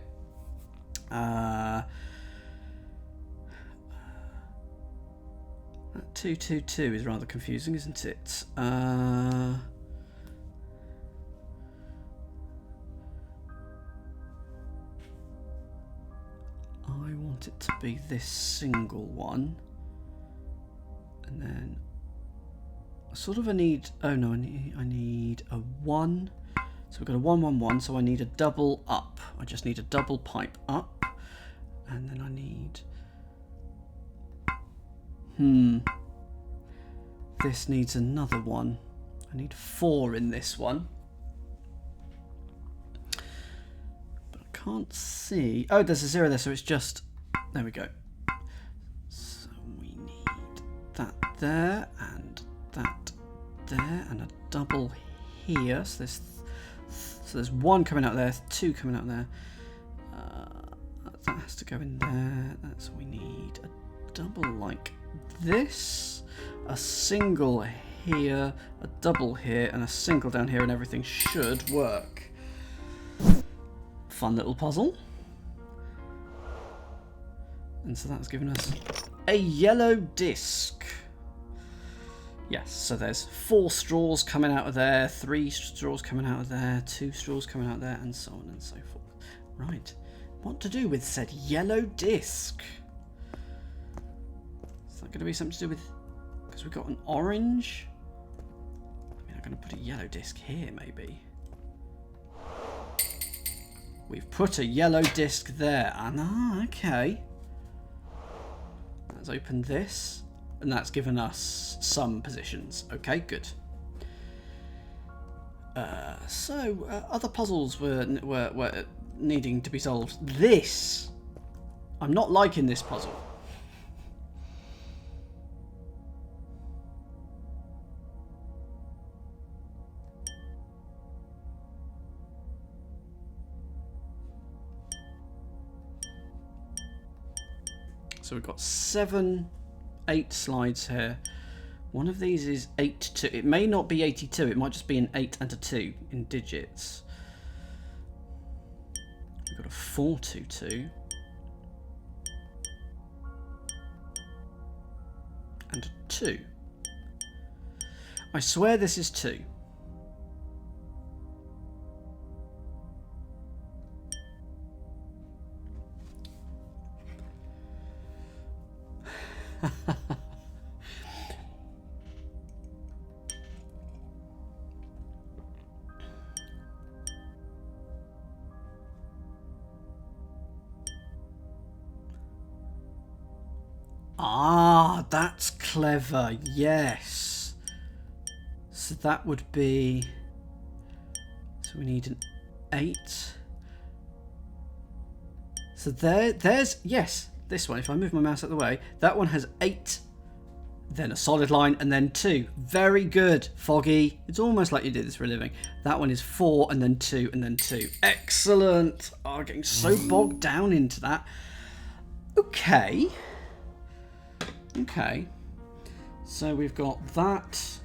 A: 2, 2, 2 is rather confusing, isn't it? I want it to be this single one, and then sort of I need. Oh no, I need a 1. So we've got a 1, 1, 1. So I need a double up. I just need a double pipe up, And then I need... This needs another one. I need 4 in this one. But I can't see... Oh, there's a 0 there, so it's just... There we go. So we need that there, and that there, and a double here. So there's 1 coming out there, 2 coming out there. That has to go in there. That's what we need. A double like this, a single here, a double here, and a single down here, and everything should work. Fun little puzzle. And so that's given us a yellow disc. Yes, so there's 4 straws coming out of there, 3 straws coming out of there, 2 straws coming out there, and so on and so forth. Right. What to do with said yellow disc? Is that going to be something to do with... Because we've got an orange? I mean, I'm going to put a yellow disc here, maybe. We've put a yellow disc there. Okay. Let's open this. And that's given us some positions. Okay, good. Other puzzles were needing to be solved. This! I'm not liking this puzzle. So we've got 8 slides here. One of these is 82. It may not be 82. It might just be an 8 and a 2 in digits. We've got a 422. And a 2. I swear this is 2. Ah, that's clever. Yes. So that would be... So we need an 8. So there's... Yes, this one. If I move my mouse out of the way, that one has 8, then a solid line, and then 2. Very good, Foggy. It's almost like you did this for a living. That one is 4, and then 2, and then 2. Excellent. Oh, getting so bogged down into that. Okay. Okay, so we've got that,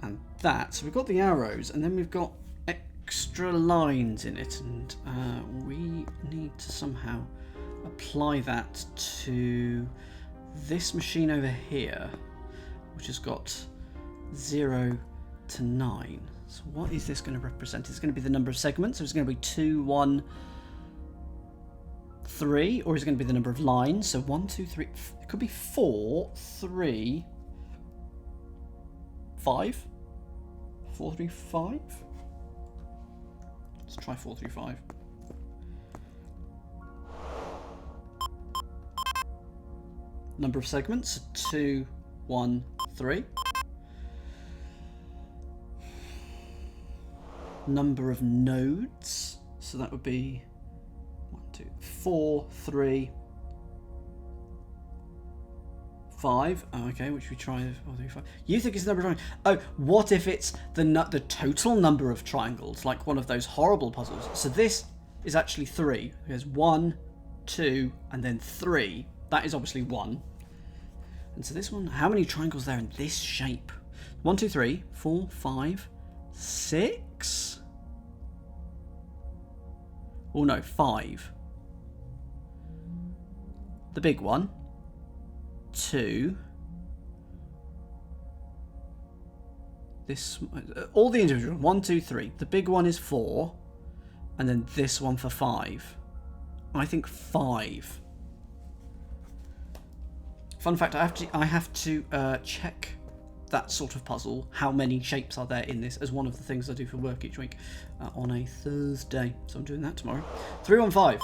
A: and that. So we've got the arrows, and then we've got extra lines in it, and we need to somehow apply that to this machine over here, which has got 0 to 9. So what is this going to represent? It's going to be the number of segments, so it's going to be 2, 1, 3, or is it going to be the number of lines? So 1, 2, 3. It could be 4, 3, 5. 4, 3, 5. Let's try 4, 3, 5. Number of segments: 2, 1, 3. Number of nodes. So that would be 1, 2, 4, 3, 5. Oh, okay, which we try 4, 3, 5. You think it's the number of triangles? Oh, what if it's the total number of triangles, like one of those horrible puzzles? So this is actually 3. There's 1, 2, and then 3. That is obviously 1. And so this one, how many triangles are there in this shape? 1, 2, 3, 4, 5, 6. Oh no, 5. The big one. 2. This, all the individual. 1, 2, 3. The big one is 4, and then this one for 5. I think 5. Fun fact: I have to check that sort of puzzle. How many shapes are there in this, as one of the things I do for work each week on a Thursday. So I'm doing that tomorrow. 315.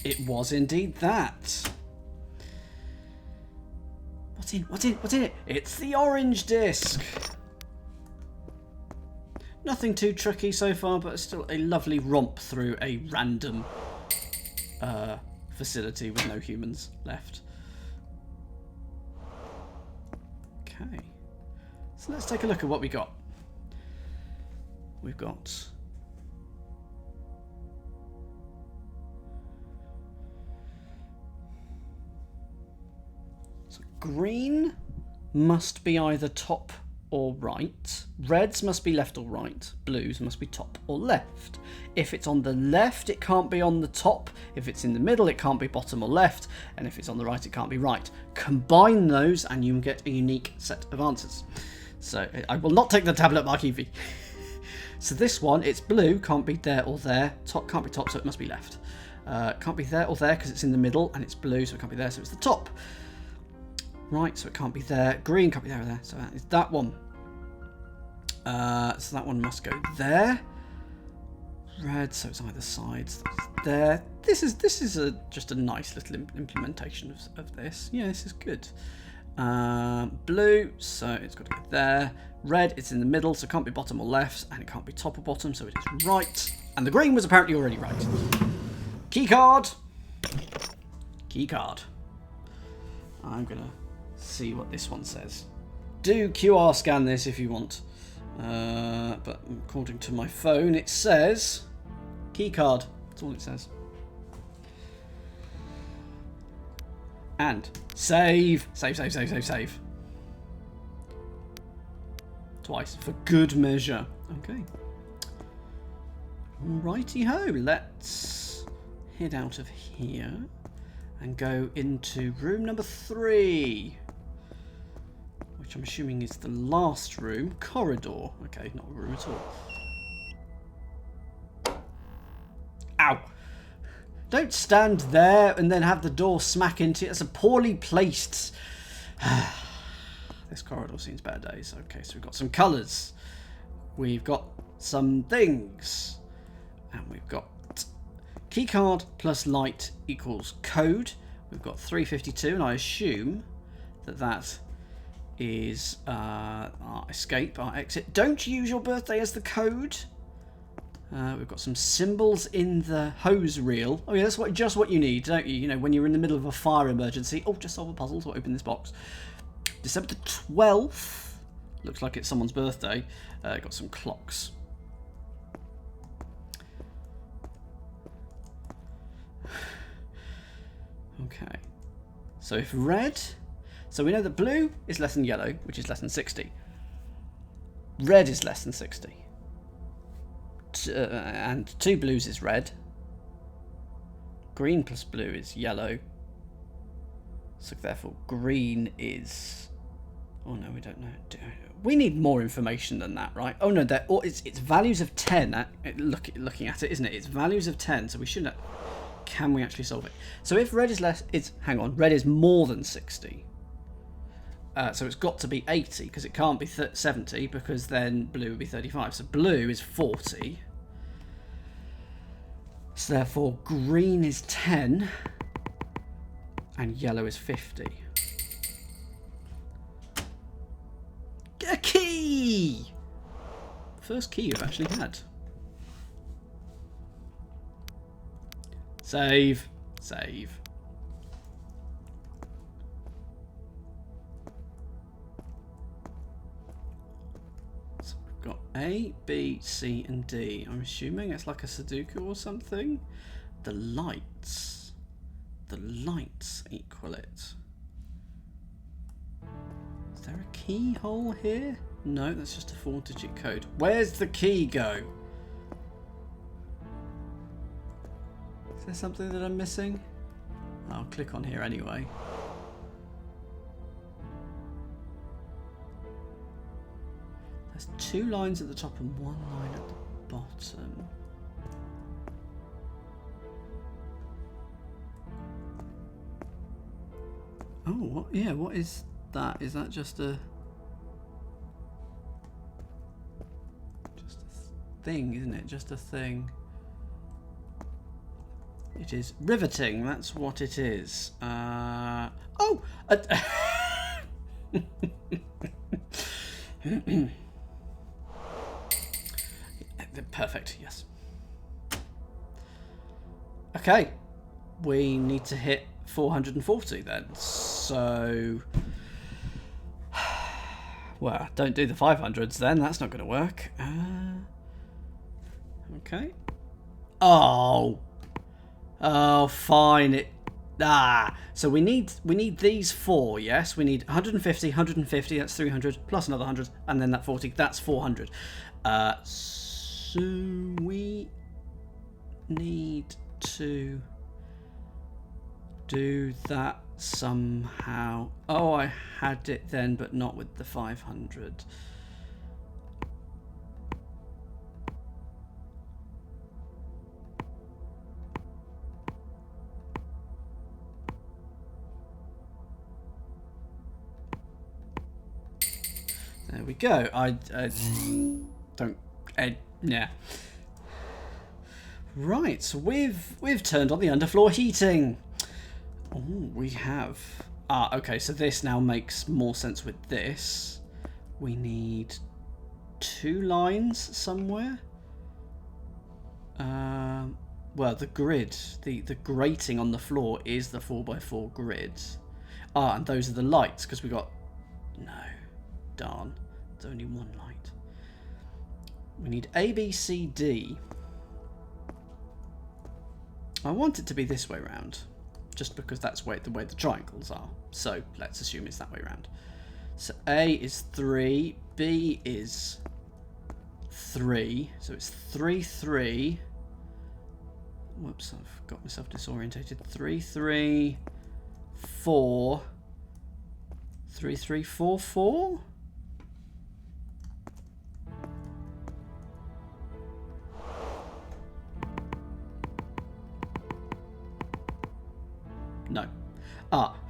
A: It was indeed that. What's in? What's in? What's in it? It's the orange disc. Nothing too tricky so far, but it's still a lovely romp through a random facility with no humans left. Okay. So let's take a look at what we got. We've got... So green must be either top or right. Reds must be left or right. Blues must be top or left. If it's on the left, it can't be on the top. If it's in the middle, it can't be bottom or left. And if it's on the right, it can't be right. Combine those and you get a unique set of answers. So I will not take the tablet, Mark Evie. So this one, it's blue, can't be there or there. Top can't be top, so it must be left. Can't be there or there because it's in the middle, and it's blue, so it can't be there, so it's the top. Right, so it can't be there. Green can't be there or there, so that is that one. So that one must go there. Red, so it's either sides. That's there. This is just a nice little implementation of this. Yeah, this is good. Blue, so it's got to go there. Red, it's in the middle, so it can't be bottom or left, and it can't be top or bottom, so it is right. And the green was apparently already right. Key card. Key card. I'm gonna see what this one says. Do QR scan this if you want. But according to my phone, it says key card. That's all it says. And save. Save, save, save, save, save. Twice, for good measure. Okay. Righty ho, let's head out of here and go into room number 3. Which I'm assuming is the last room. Corridor. Okay, not a room at all. Ow! Don't stand there and then have the door smack into it. That's a poorly placed... This corridor seems better days. Okay, so we've got some colours. We've got some things. And we've got keycard plus light equals code. We've got 352, and I assume that that is our escape, our exit. Don't use your birthday as the code. We've got some symbols in the hose reel. Oh yeah, that's just what you need, don't you? You know, when you're in the middle of a fire emergency. Oh, just solve a puzzle, so open this box. December the 12th. Looks like it's someone's birthday. Got some clocks. Okay. So if red... So we know that blue is less than yellow, which is less than 60. Red is less than 60. And 2 blues is red. Green plus blue is yellow. So therefore green is... Oh no, we don't know. We need more information than that, right? Oh no, it's values of 10. Looking at it, isn't it? It's values of 10, so we shouldn't... Can we actually solve it? So if red is less... Hang on, red is more than 60. So it's got to be 80, because it can't be 70, because then blue would be 35. So blue is 40. So therefore green is 10. And yellow is 50. Get a key! First key you've actually had. Save. Save. So we've got A, B, C and D. I'm assuming it's like a Sudoku or something. The lights. The lights equal it. Is there a keyhole here? No, that's just a 4-digit code. Where's the key go? Is there something that I'm missing? I'll click on here anyway. There's 2 lines at the top and 1 line at the bottom. Oh, what? Yeah, what is that? Is that just a... thing, isn't it? Just a thing. It is riveting. That's what it is. Perfect. Yes. Okay. We need to hit 440 then. So, well, don't do the 500s then. That's not going to work. Okay. Oh, fine. So we need these 4. Yes, we need 150, 150. That's 300 plus another 100, and then that 40. That's 400. So we need to do that somehow. Oh, I had it then, but not with the 500. There we go. I don't. Yeah. Right. So we've turned on the underfloor heating. Oh, we have. Okay. So this now makes more sense with this. We need 2 lines somewhere. Well, the grid, the grating on the floor is the 4x4 grid. And those are the lights because we got. No. Darn. There's only 1 light. We need A, B, C, D. I want it to be this way round, just because that's the way the triangles are. So let's assume it's that way round. So A is 3, B is 3, so it's 3, 3. Whoops, I've got myself disorientated. 3, 3, 4. 3, 3, 4, 4. No.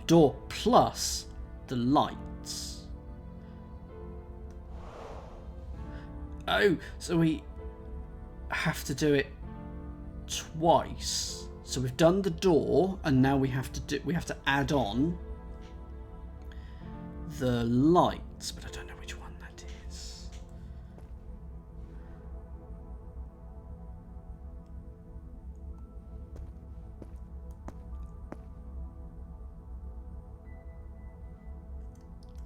A: Door plus the lights. Oh, so we have to do it twice. So we've done the door, and now we have to add on the lights, but I don't know which one that is.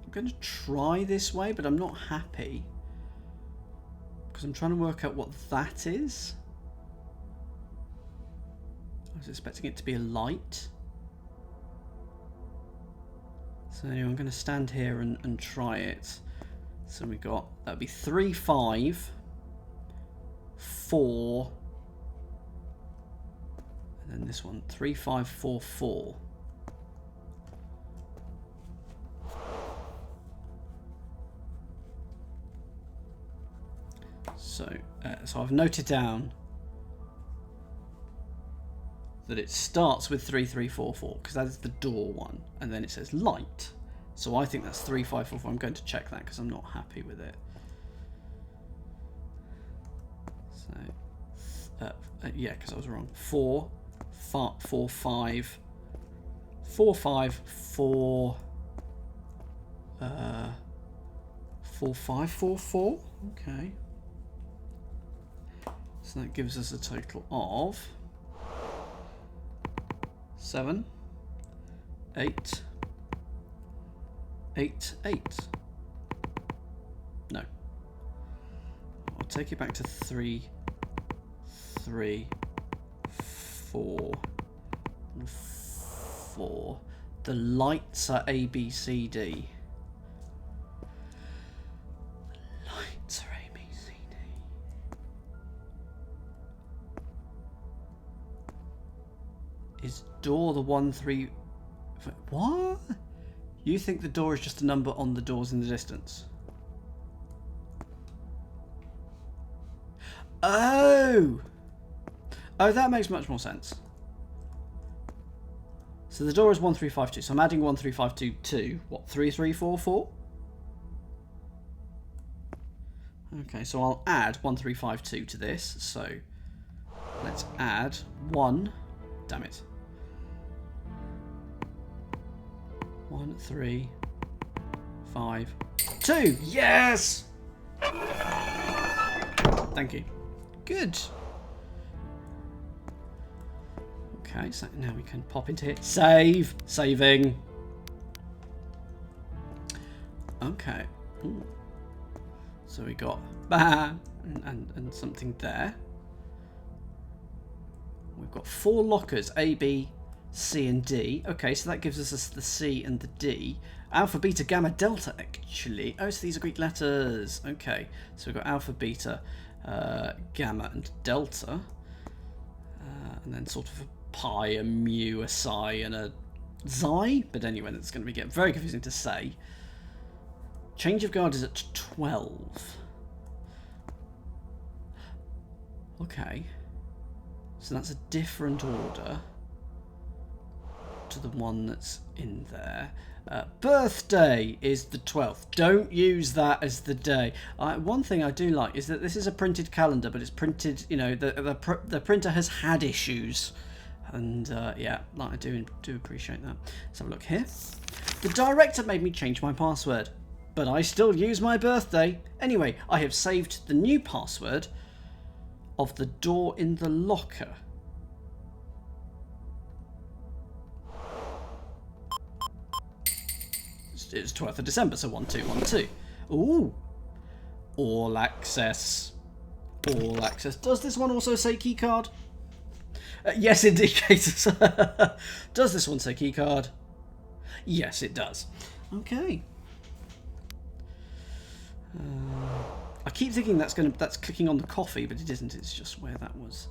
A: I'm going to try this way, but I'm not happy because I'm trying to work out what that is. I was expecting it to be a light. So anyway, I'm going to stand here and try it. So we got, that'd be 3, 5, 4, and then this one, 3, 5, 4, 4. So I've noted down that it starts with 3, 3, 4, 4 because that is the door one, and then it says light. So I think that's 3, 5, 4, 4. I'm going to check that because I'm not happy with it. So yeah, because I was wrong. 4, 4, 5, 4, 5, 4, 4, 5, 4, 4. Okay. So that gives us a total of 7, 8, 8, 8. No. I'll take it back to 3, 3, 4, and 4. The lights are A, B, C, D. The lights are A, B, C, D. Is door the 1, 3... What? You think the door is just a number on the doors in the distance? Oh! Oh, that makes much more sense. So the door is 1, 3, 5, 2. So I'm adding 1, 3, 5, 2 to what? 3, 3, 4, 4? Okay, so I'll add 1352 to this. So let's add 1. Damn it. 1, 3, 5, 2. Yes! Thank you. Good. Okay, so now we can pop into here. Save. Saving. Okay. Ooh. So we got and something there. We've got 4 lockers, A, B, C, and D. Okay, so that gives us the C and the D. Alpha, Beta, Gamma, Delta, actually. Oh, so these are Greek letters. Okay, so we've got Alpha, Beta, Gamma, and Delta. And then sort of a pi, a mu, a psi, and a xi. But anyway, that's going to get very confusing to say. Change of guard is at 12. Okay. So that's a different order to the one that's in there. Birthday is the 12th. Don't use that as the day. One thing I do like is that this is a printed calendar, but it's printed, you know, the printer has had issues. And yeah, I do appreciate that. Let's have a look here. The director made me change my password, but I still use my birthday. Anyway, I have saved the new password of the door in the locker. It's 12th of December, so 1212. Ooh. All access. All access. Does this one also say keycard? Yes, indicators. Does this one say keycard? Yes, it does. Okay. I keep thinking that's clicking on the coffee, but it isn't. It's just where that was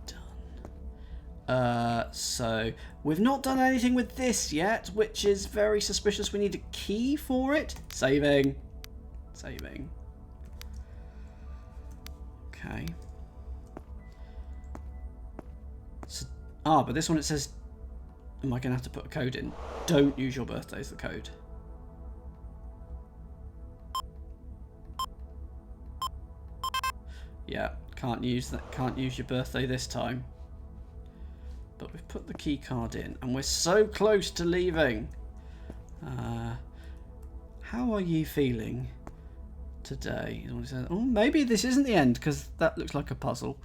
A: done. So we've not done anything with this yet, which is very suspicious. We need a key for it. Saving. Saving. Okay. So, but this one it says, am I going to have to put a code in? Don't use your birthday as the code. Yeah, can't use that. Can't use your birthday this time. But we've put the key card in, and we're so close to leaving. How are you feeling today? Oh, maybe this isn't the end because that looks like a puzzle.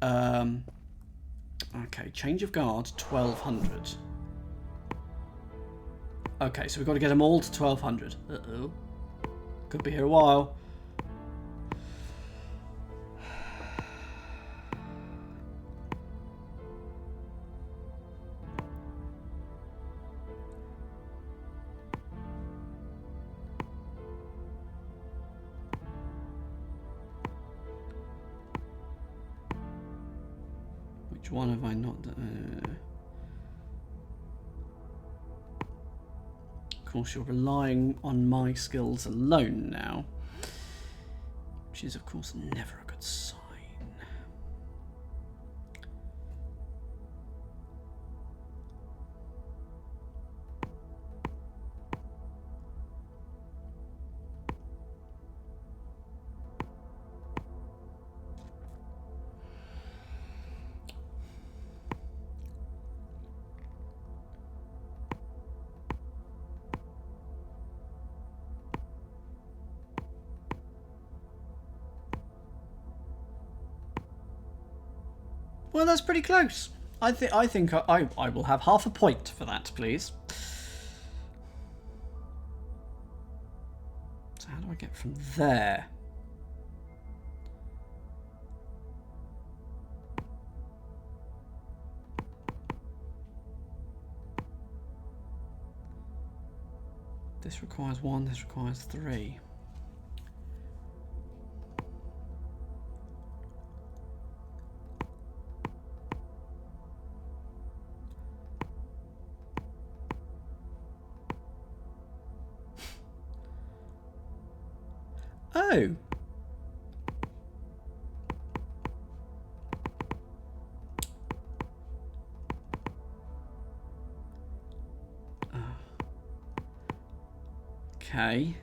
A: Okay, change of guard 1200. Okay, so we've got to get them all to 1200. Uh-oh. Could be here a while. Which one have I not done? Of course, you're relying on my skills alone now, which is, of course, never a good sign. Well, that's pretty close. I think I will have half a point for that, please. So how do I get from there? This requires 1, this requires 3. Oh. Okay.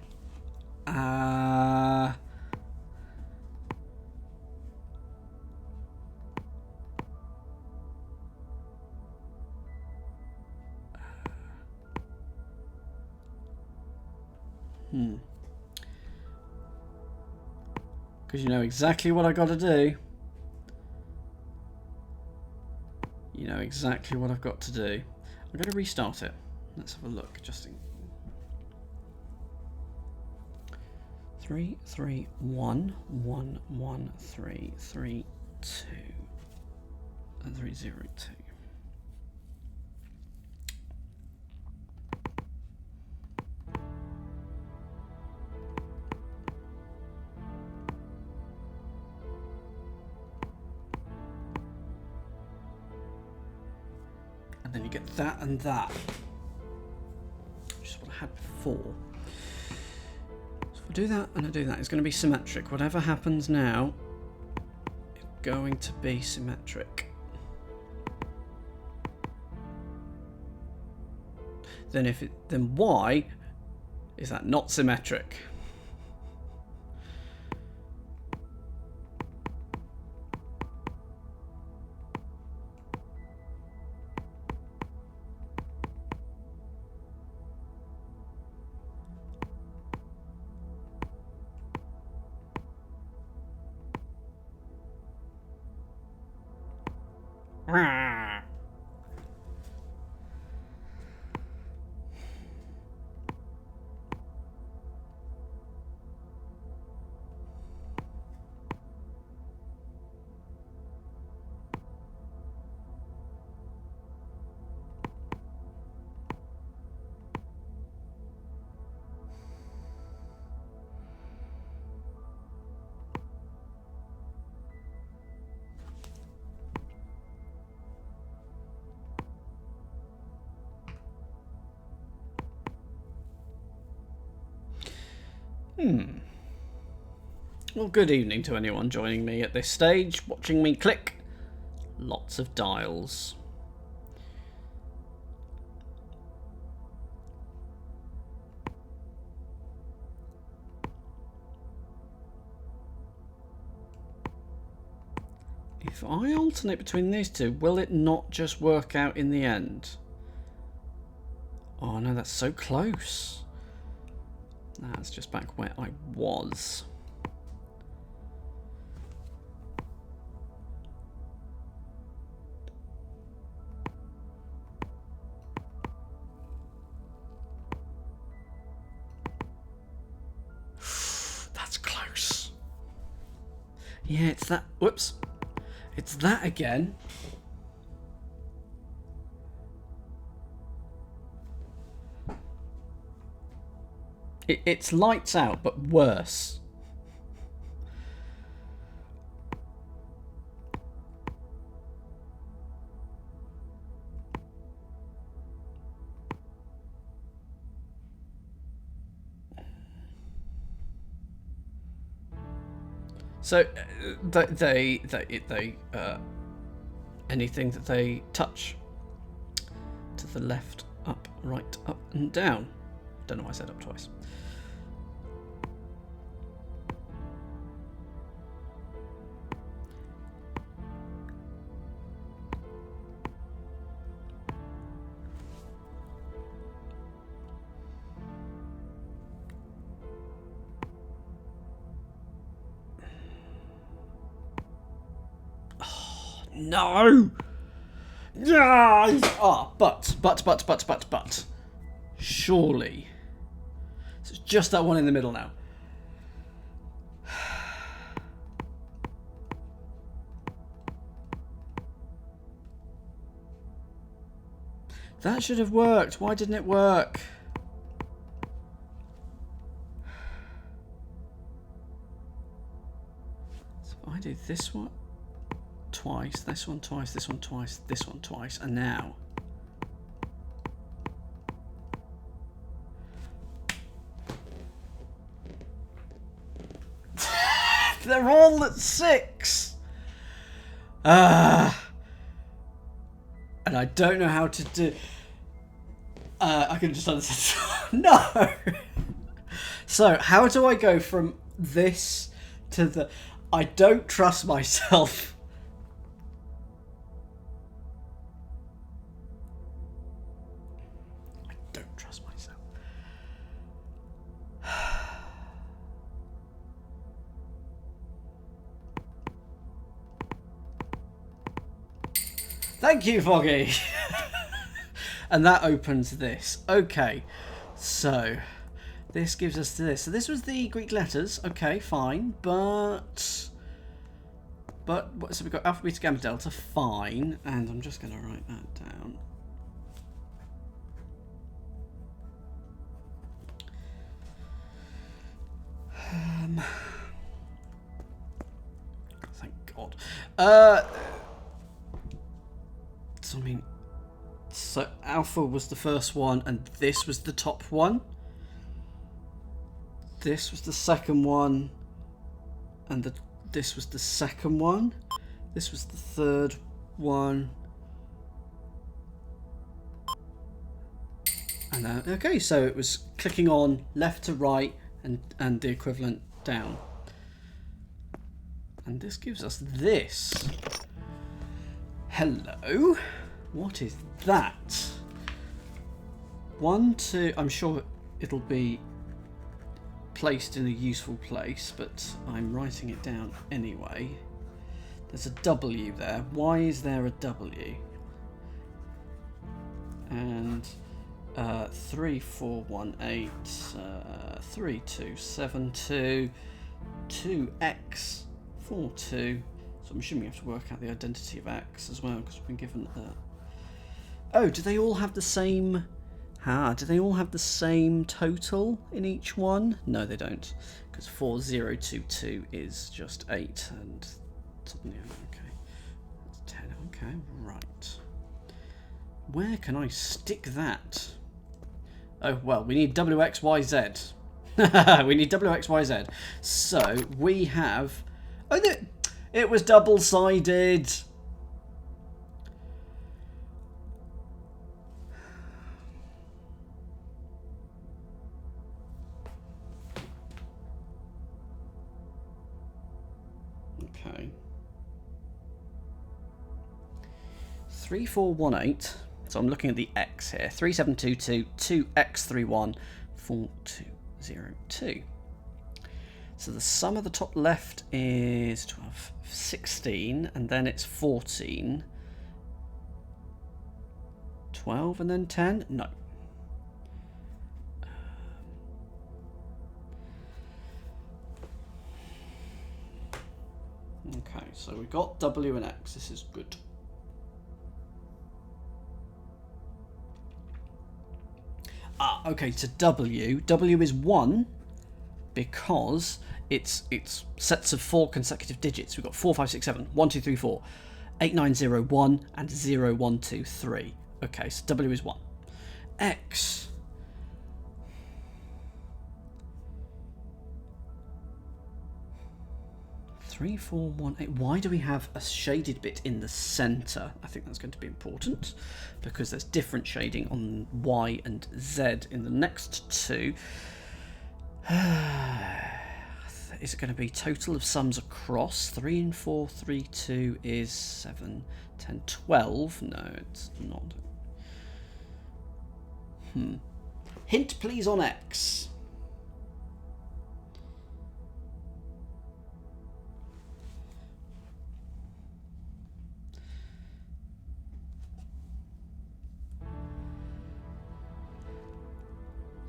A: Because you know exactly what I got to do. You know exactly what I've got to do. I'm going to restart it. Let's have a look. Just in 3, 3, 1, 1, 1, 3, 3, 2, and 3, 0, 2. And then you get that and that, which is what I had before. So if I do that and I do that, it's going to be symmetric. Whatever happens now, it's going to be symmetric. Then why is that not symmetric? Well, good evening to anyone joining me at this stage, watching me click lots of dials. If I alternate between these two, will it not just work out in the end? Oh no, that's so close. That's just back where I was. That's close. Yeah, it's that. Whoops. It's that again. It's Lights Out, but worse. So they anything that they touch to the left, up, right, up, and down. Don't know why I said up twice. No! Yes! Ah, but. Surely. So it's just that one in the middle now. That should have worked. Why didn't it work? So I do this one twice, this one twice, this one twice, this one twice, and now. They're all at 6. And I don't know how to do. I can just understand. No. So how do I go from this to the? I don't trust myself. I don't trust myself. Thank you, Foggy. And that opens this. Okay, so this gives us this. So this was the Greek letters. Okay, fine, but so we've got alpha, beta, gamma, delta. Fine, and I'm just going to write that down. Thank God. So I mean, so alpha was the first one, and this was the top one. This was the second one, and this was the second one. This was the third one. And then, okay, so it was clicking on left to right and the equivalent down. And this gives us this. Hello? What is that? 1, 2, I'm sure it'll be placed in a useful place, but I'm writing it down anyway. There's a W there. Why is there a W? And 3418, 3272, 2x, 42. So I'm assuming you have to work out the identity of x as well, because we've been given oh, do they all have the same? Do they all have the same total in each one? No, they don't, because 4022 is just 8 and something. Okay, that's 10. Okay, right. Where can I stick that? Oh well, we need WXYZ. We need WXYZ. So we have. Oh, it was double-sided. Okay. 3418. So I'm looking at the X here. 3722 2x31 4202. So the sum of the top left is 12, 16, and then it's 14. 12 and then 10? No. Okay, so we've got W and X. This is good. Okay, so W is 1 because it's sets of 4 consecutive digits. We've got 4, 5, 6, 7, 1, 2, 3, 4, 8, 9, 0, 1, and 0, 1, 2, 3. Okay, so W is 1. X. Three, 4, 1, 8. Why do we have a shaded bit in the centre? I think that's going to be important because there's different shading on Y and Z in the next two. Is it going to be total of sums across? 3 and 4, 3, 2 is 7, 10, 12. No, it's not. Hint please on X.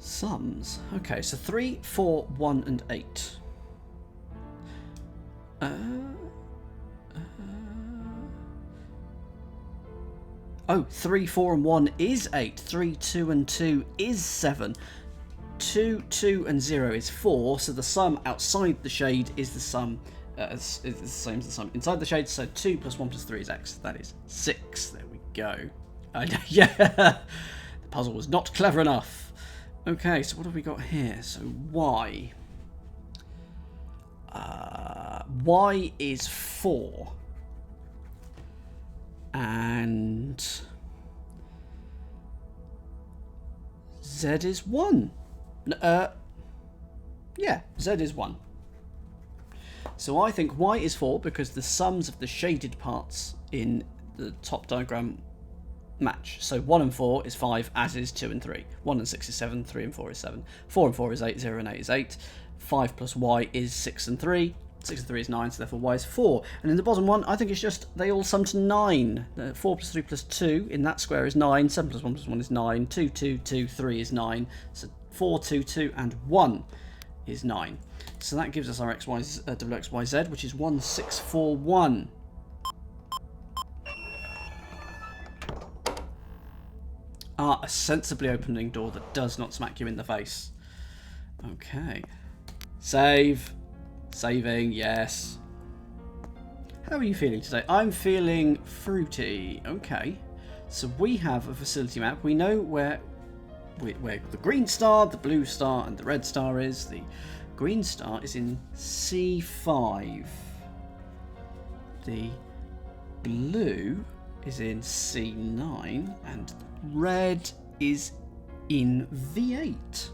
A: Sums. Okay, so 3, 4, 1, and 8. Oh, 3, 4, and 1 is 8. 3, 2, and 2 is 7. 2, 2, and 0 is 4. So the sum outside the shade is the sum. Is the same as the sum inside the shade. So 2 plus 1 plus 3 is X. That is 6. There we go. Yeah, the puzzle was not clever enough. Okay, so what have we got here? So Y. Y is 4. And Z is 1. Yeah, Z is 1. So I think Y is 4 because the sums of the shaded parts in the top diagram match. So 1 and 4 is 5, as is 2 and 3. 1 and 6 is 7, 3 and 4 is 7. 4 and 4 is 8, 0 and 8 is 8. 5 plus Y is 6 and 3. 6 and 3 is 9, so therefore y is 4. And in the bottom one, I think it's just they all sum to 9. 4 plus 3 plus 2 in that square is 9. 7 plus 1 plus 1 is 9. 2, 2, 2, 3 is 9. So 4, 2, 2, and 1 is 9. So that gives us our WXYZ, which is 1641. A sensibly opening door that does not smack you in the face. Okay. Save. Saving, yes. How are you feeling today? I'm feeling fruity. Okay. So we have a facility map. We know where the green star, the blue star, and the red star is. The green star is in C5. The blue is in C9, and red is in V8.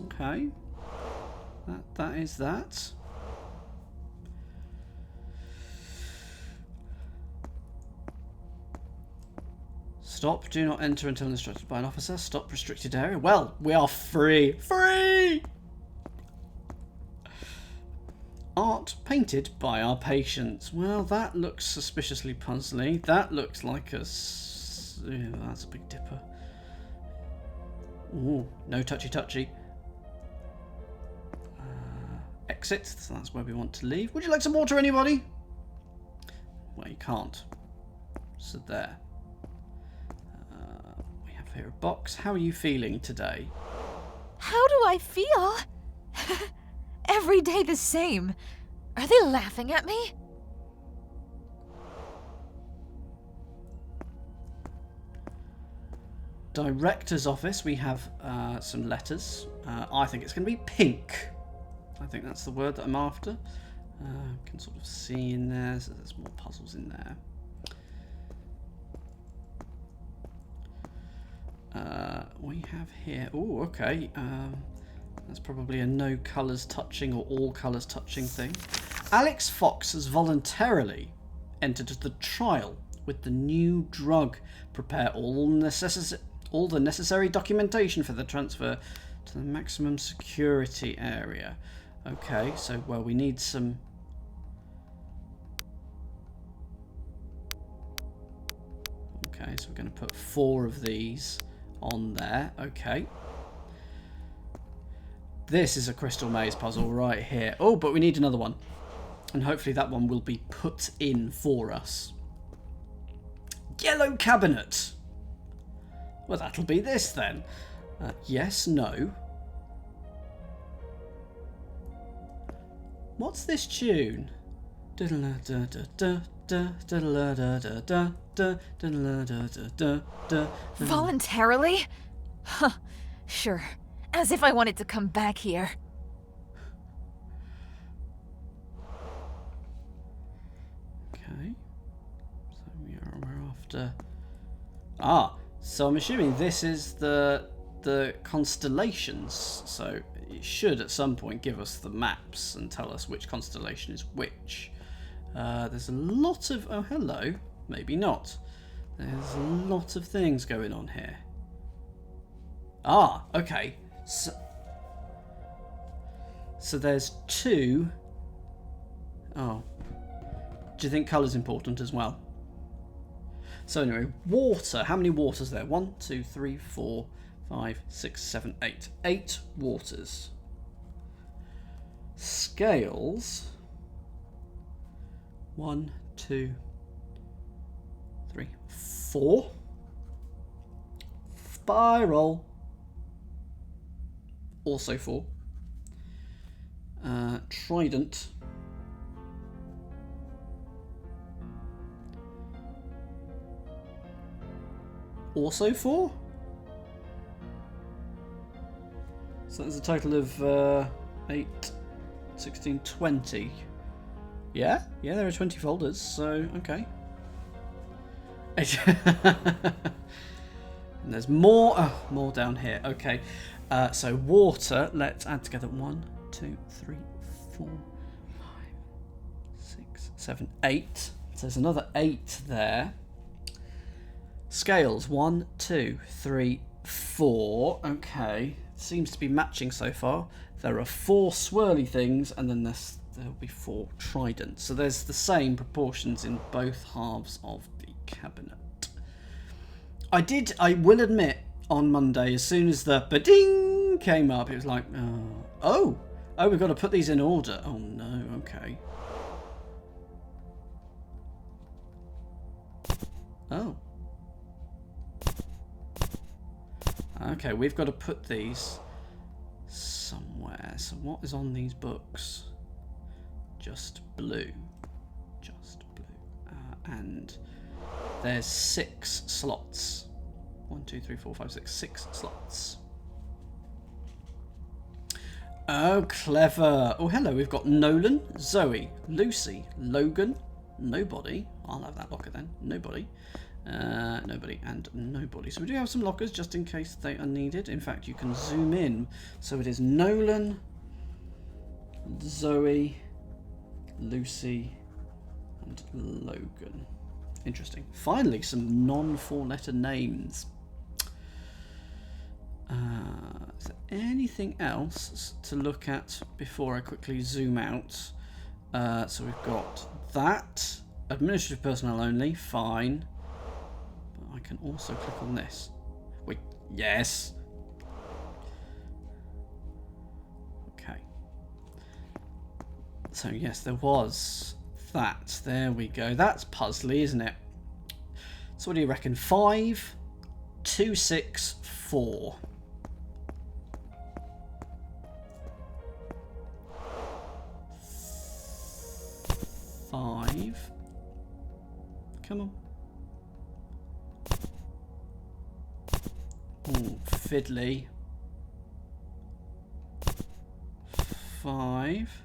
A: Okay. That is that. Stop. Do not enter until instructed by an officer. Stop restricted area. Well, we are free. Free! Art painted by our patients. Well, that looks suspiciously puzzly. That looks like a... Yeah, that's a Big Dipper. Ooh, no touchy-touchy. Exit, so that's where we want to leave. Would you like some water, anybody? Well, you can't. So there. We have here a box. How are you feeling today?
B: How do I feel? Every day the same. Are they laughing at me?
A: Director's office, we have some letters. I think it's going to be pink. I think that's the word that I'm after. Can sort of see in there, so there's more puzzles in there. We have here... Oh, okay. That's probably a no colours touching or all colours touching thing. Alex Fox has voluntarily entered the trial with the new drug. Prepare all the necessary documentation for the transfer to the maximum security area. Okay, so, well, we need some... Okay, so we're going to put 4 of these on there. Okay. This is a crystal maze puzzle right here. Oh, but we need another one. And hopefully that one will be put in for us. Yellow cabinet. Well, that'll be this then. Yes, no. What's this tune?
B: Voluntarily? Huh, sure. As if I wanted to come back here.
A: Okay. So we're after... so I'm assuming this is the constellations. So it should at some point give us the maps and tell us which constellation is which. There's a lot of... Oh, hello. Maybe not. There's a lot of things going on here. Okay. So there's 2... Oh. Do you think colour's important as well? So anyway, water. How many waters there? 1, 2, 3, 4, 5, 6, 7, 8. 8 waters. Scales. 1, 2, 3, 4. Spiral. Also 4. Trident. Also 4. So there's a total of 8, 16, 20. Yeah, there are 20 folders, so okay. And there's more down here. Okay, so water, let's add together 1, 2, 3, 4, 5, 6, 7, 8. So there's another 8 there. Scales 1, 2, 3, 4. Okay. Seems to be matching so far. There are 4 swirly things, and then there'll be 4 tridents. So there's the same proportions in both halves of the cabinet. I will admit, on Monday, as soon as the ba-ding came up, it was like, oh, we've got to put these in order. Oh no, okay. Oh. Okay, we've got to put these somewhere. So what is on these books? Just blue. Just blue. And there's 6 slots. 1, 2, 3, 4, 5, 6. 6 slots. Oh, clever. Oh, hello. We've got Nolan, Zoe, Lucy, Logan, nobody. I'll have that locker then. Nobody. Nobody and nobody. So we do have some lockers just in case they are needed. In fact, you can zoom in. So it is Nolan, Zoe, Lucy, and Logan. Interesting. Finally, some non-4-letter names. Is there anything else to look at before I quickly zoom out? So we've got that. Administrative personnel only. Fine. But I can also click on this. Wait. Yes. Okay. So yes, there was that. There we go. That's puzzly, isn't it? So what do you reckon? 5, 2, 6, 4. Five. Come on. Ooh, fiddly. 5,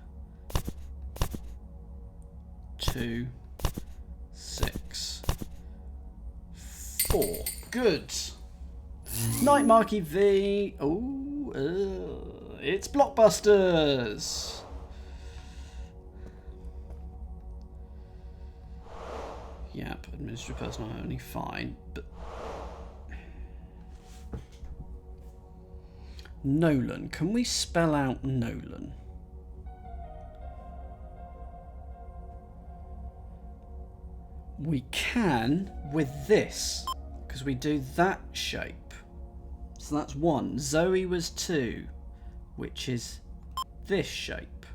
A: 2, 6, 4. Good. Night Marquee V. Oh, it's Blockbusters. Yep, administrative personnel only. Fine, but Nolan. Can we spell out Nolan? We can with this, because we do that shape. So that's 1. Zoe was 2, which is this shape.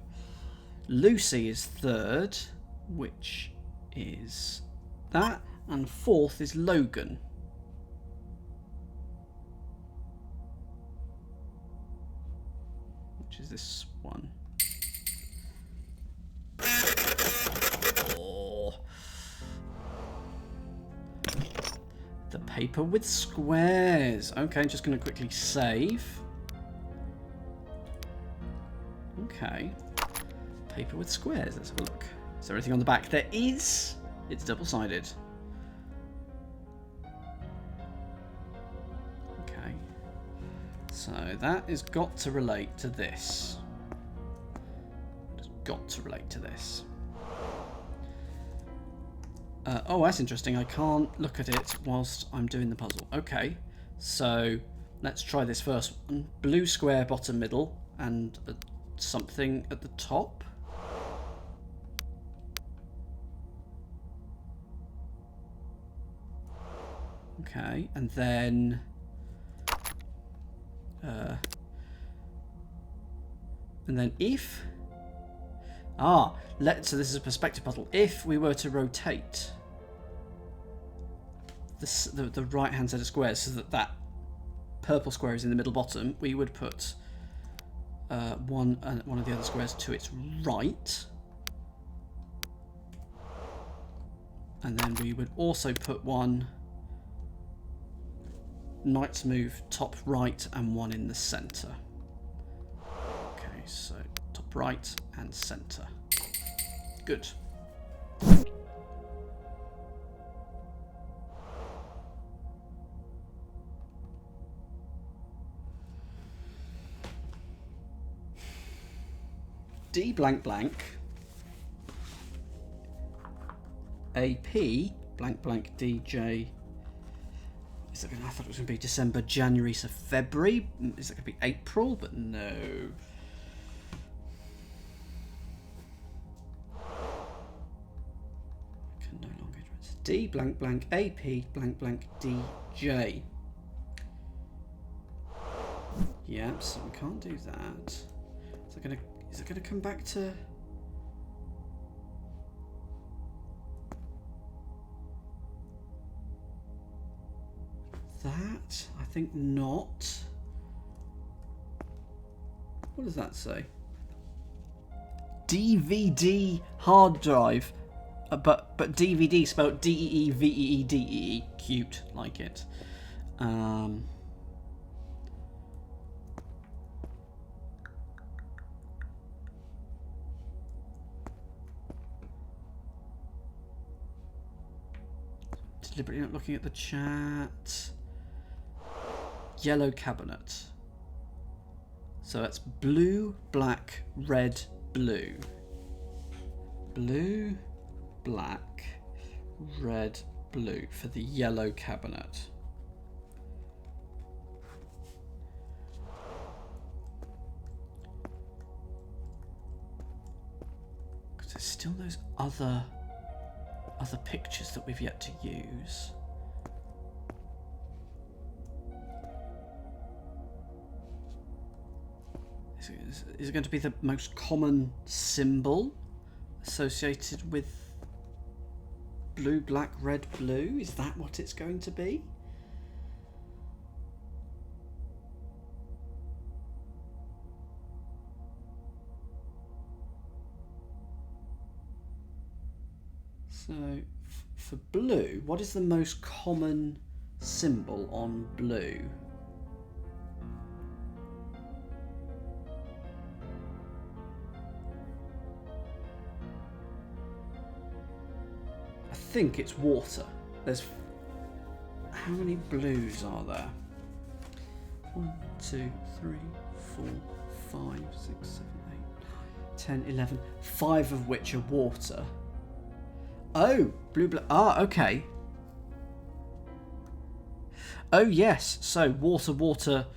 A: Lucy is 3rd, which is that, and 4th is Logan. Which is this one. Oh. The paper with squares. Okay, just going to quickly save. Okay. Paper with squares. Let's have a look. Is there anything on the back? There is. It's double-sided. Okay. So that has got to relate to this. It's got to relate to this. Oh, that's interesting. I can't look at it whilst I'm doing the puzzle. Okay. So let's try this first one. Blue square, bottom, middle, and something at the top. Okay, and then if so this is a perspective puzzle. If we were to rotate the right hand set of squares so that purple square is in the middle bottom, we would put one of the other squares to its right, and then we would also put one knight's move top right and one in the center. Okay, so top right and center. Good. D blank blank AP blank blank DJ I thought it was going to be December, January, so February. Is it going to be April? But no. Can no longer address D blank blank AP blank blank DJ. Yep, so we can't do that. Is it gonna come back to? That? I think not. What does that say? DVD hard drive. But DVD spelled DEEVEEDEE. Cute, like it. Deliberately not looking at the chat. Yellow cabinet. So that's blue, black, red, blue. Blue, black, red, blue for the yellow cabinet. Because there's still those other pictures that we've yet to use. Is it going to be the most common symbol associated with blue, black, red, blue? Is that what it's going to be? So, for blue, what is the most common symbol on blue? I think it's water. There's... How many blues are there? 1, 2, 3, 4, 5, 6, 7, 8, 9, 10, 11. 5 of which are water. Oh, blue, black. Ah, okay. Oh, yes. So, water, water,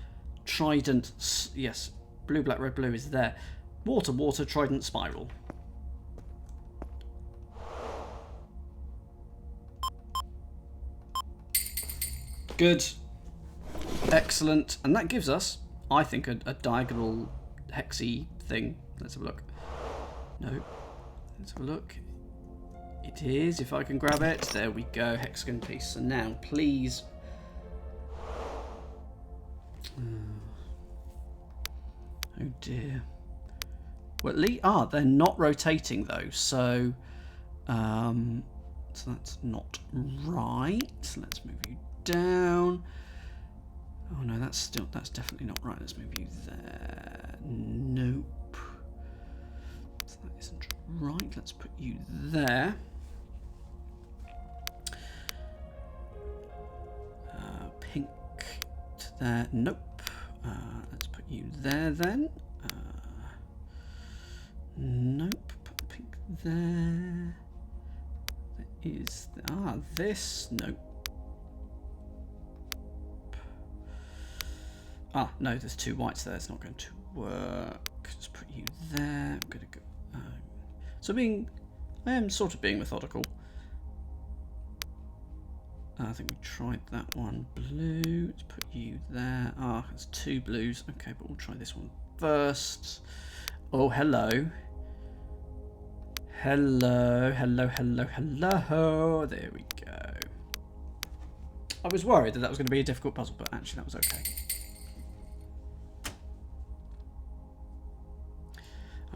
A: trident. Yes, blue, black, red, blue is there. Water, water, trident, spiral. Good. Excellent. And that gives us, I think, a diagonal hexy thing. Let's have a look. No. Let's have a look. It is, if I can grab it. There we go, hexagon piece. So now, please. Oh dear. Well, at least, they're not rotating though, so that's not right. Let's move you down. Oh no, that's definitely not right. Let's move you there. Nope. So that isn't right. Let's put you there. Pink to there. Nope. Let's put you there then. Nope. Put pink there. There is this. Nope. No, there's 2 whites there. It's not going to work. Just put you there. I'm going to go. So I am sort of being methodical. I think we tried that one. Blue. Let's put you there. It's 2 blues. Okay, but we'll try this one first. Oh, hello. Hello, hello, hello, hello. There we go. I was worried that was going to be a difficult puzzle, but actually that was okay.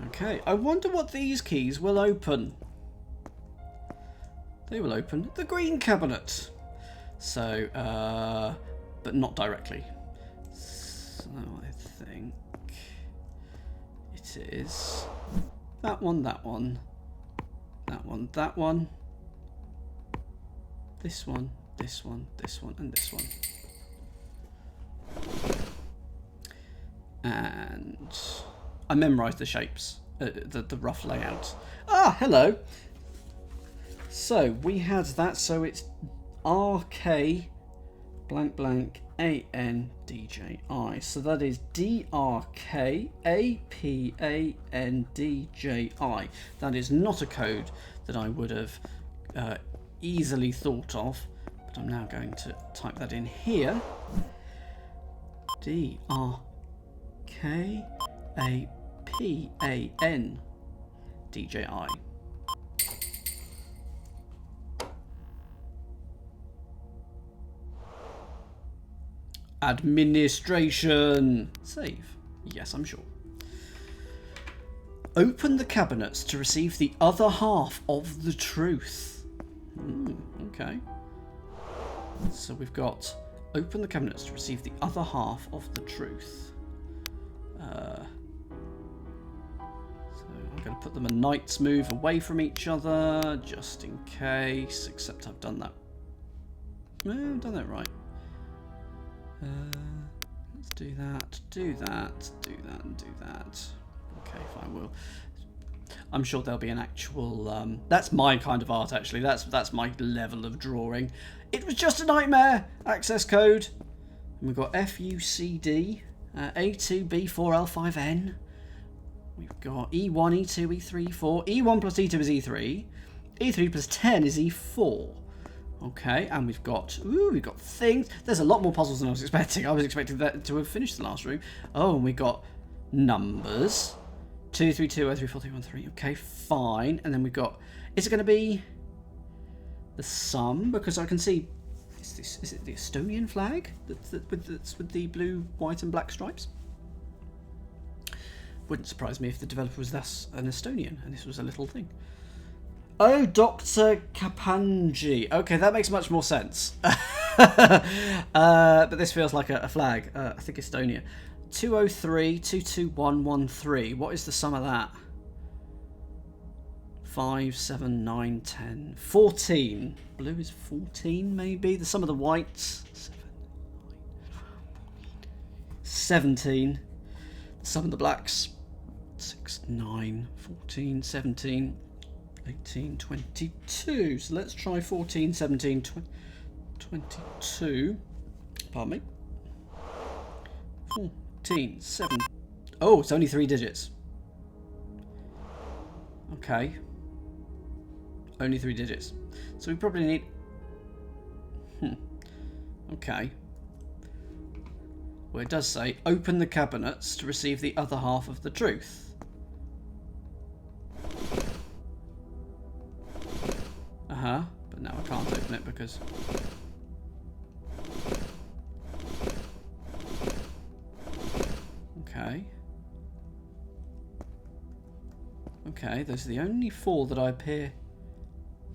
A: Okay, I wonder what these keys will open. They will open the green cabinet. So, but not directly. So I think it is that one, that one, that one, that one, this one, this one, this one, and this one. And I memorised the shapes, the rough layout. Hello. So we had that. So it's RK blank blank ANDJI. So that is DRKAPANDJI. That is not a code that I would have easily thought of, but I'm now going to type that in here. DRKAPANDJI. Administration. Save. Yes, I'm sure. Open the cabinets to receive the other half of the truth. Okay. So we've got open the cabinets to receive the other half of the truth. So I'm going to put them a knight's move away from each other, just in case, except I've done that. No, I've done that right. Let's do that, do that, do that, and do that. Okay, fine, we'll... I'm sure there'll be an actual... that's my kind of art, actually. That's my level of drawing. It was just a nightmare! Access code. And we've got FUCD, A2B4L5N. We've got E1, E2, E3, E4. E1 plus E2 is E3. E3 plus 10 is E4. Okay, and we've got things. There's a lot more puzzles than I was expecting. I was expecting that to have finished the last room. Oh, and we got numbers. 2, 3, 2, 0, 3, 4, 3, 1, 3. Okay, fine. And then we've got... Is it going to be the sum? Because I can see... Is it the Estonian flag? That's with the blue, white and black stripes? Wouldn't surprise me if the developer was thus an Estonian and this was a little thing. Oh, Dr. Kapanji. Okay, that makes much more sense. But this feels like a flag. I think Estonia. 203, 22113. What is the sum of that? 5, 7, 9, 10, 14. Blue is 14, maybe. The sum of the whites. 7, 9, 17. The sum of the blacks. 6, 9, 14, 17. 18, 22. So let's try 14, 17, 22. Pardon me. 14, 7. Oh, it's only 3 digits. Okay. Only 3 digits. So we probably need... Okay. Well, it does say, open the cabinets to receive the other half of the truth. But now I can't open it because... Okay. Okay, those are the only 4 that I appear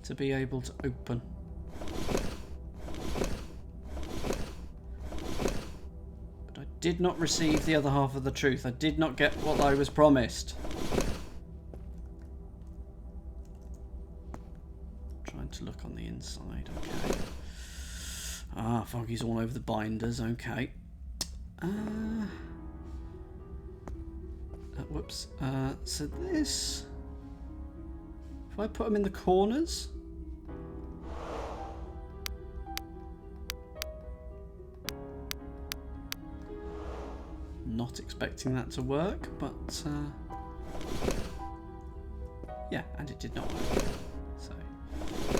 A: to be able to open. But I did not receive the other half of the truth. I did not get what I was promised. To look on the inside, okay. Ah, Foggy's all over the binders, okay. Whoops. So this... If I put them in the corners... Not expecting that to work, but... Yeah, and it did not work. So...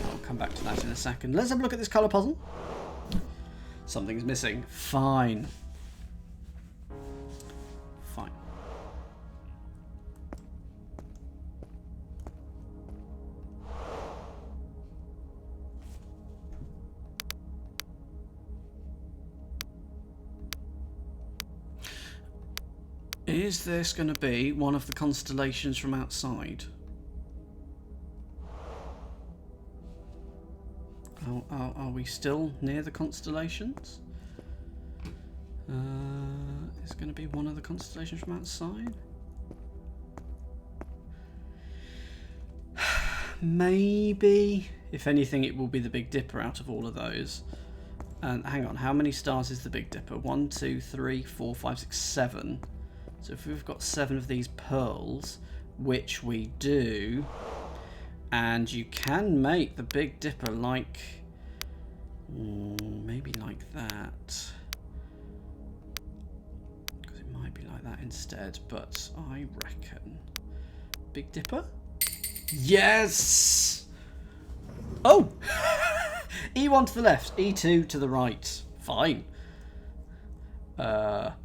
A: I'll come back to that in a second. Let's have a look at this colour puzzle. Something's missing. Fine. Fine. Is this going to be one of the constellations from outside? Are we still near the constellations? It's going to be one of the constellations from outside? Maybe. If anything, it will be the Big Dipper out of all of those. And hang on, how many stars is the Big Dipper? 1, 2, 3, 4, 5, 6, 7. So if we've got 7 of these pearls, which we do, and you can make the Big Dipper like Maybe like that. Because it might be like that instead, but I reckon. Big Dipper? Yes! Oh! E1 to the left, E2 to the right. Fine. That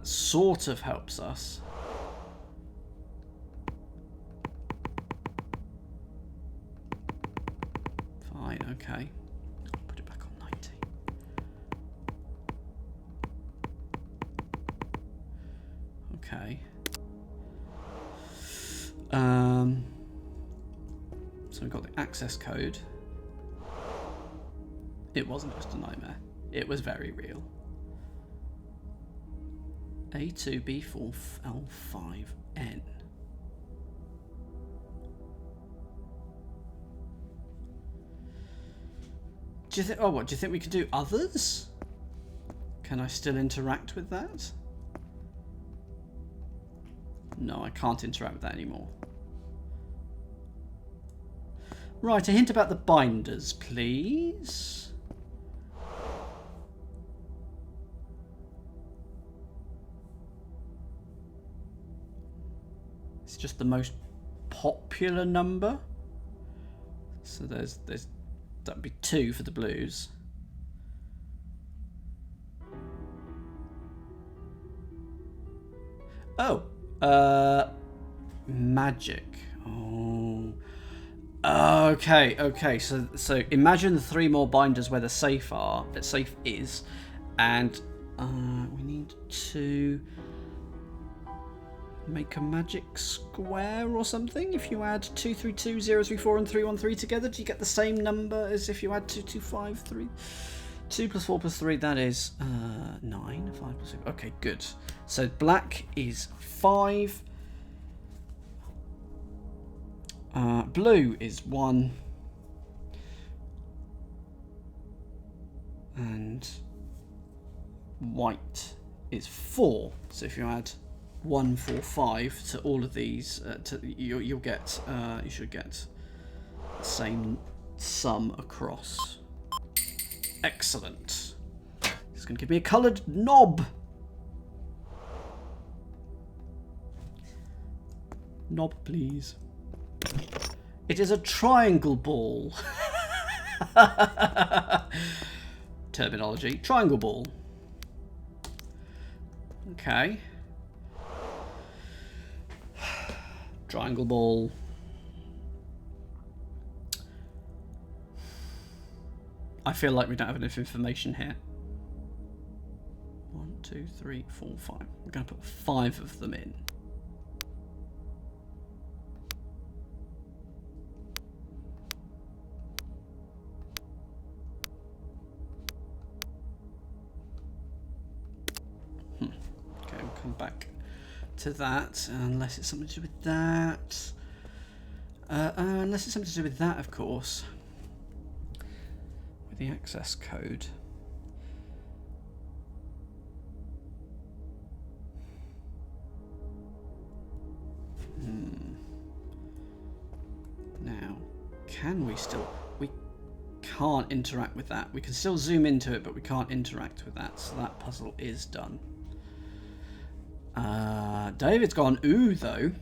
A: sort of helps us. Fine, okay. Put it back on 90. Okay. So we've got the access code. It wasn't just a nightmare. It was very real. A2B4L5N. Do you think? Oh, what do you think we could do? Others? Can I still interact with that? No, I can't interact with that anymore. Right, a hint about the binders, please. It's just the most popular number. So there's that'd be 2 for the blues. Oh, magic. Oh. Okay. So imagine the 3 more binders where the safe is, and we need to make a magic square or something. If you add 232, 034, and 313 together, do you get the same number as if you add 2253? 2 plus 4 plus 3, that is 9. 5 plus 6. Okay, good. So black is 5. Blue is 1. And white is 4. So if you add 1, 4, 5 to all of these, you'll get you should get the same sum across. Excellent. It's going to give me a coloured knob. Knob, please. It is a triangle ball. Terminology. Triangle ball. Okay. Triangle ball. I feel like we don't have enough information here. 1, 2, 3, 4, 5. We're going to put 5 of them in. Okay, we'll come back to that, unless it's something to do with that. Unless it's something to do with that, of course. With the access code. Now, can we still... We can't interact with that. We can still zoom into it, but we can't interact with that. So that puzzle is done. David's gone ooh, though.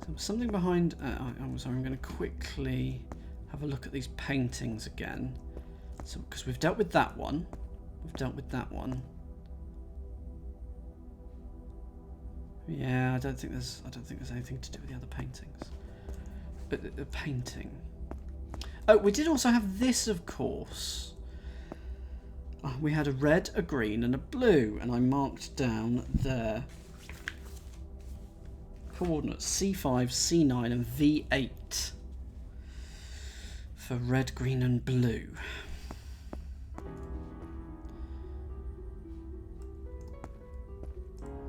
A: So something behind... I'm sorry, I'm going to quickly have a look at these paintings again. So, because we've dealt with that one. We've dealt with that one. Yeah, I don't think there's anything to do with the other paintings. But the painting. Oh, we did also have this, of course. We had a red, a green, and a blue, and I marked down their coordinates C5, C9, and V8 for red, green, and blue.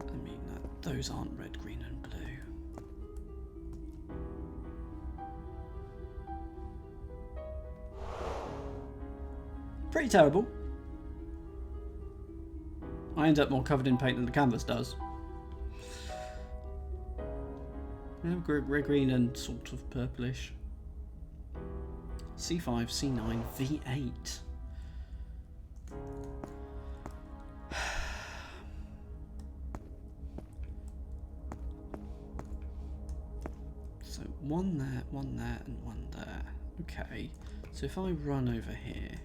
A: I mean, those aren't red, green, and blue. Pretty terrible. I end up more covered in paint than the canvas does. Yeah, red, green, and sort of purplish. C5, C9, V8. So one there, and one there. Okay, so if I run over here,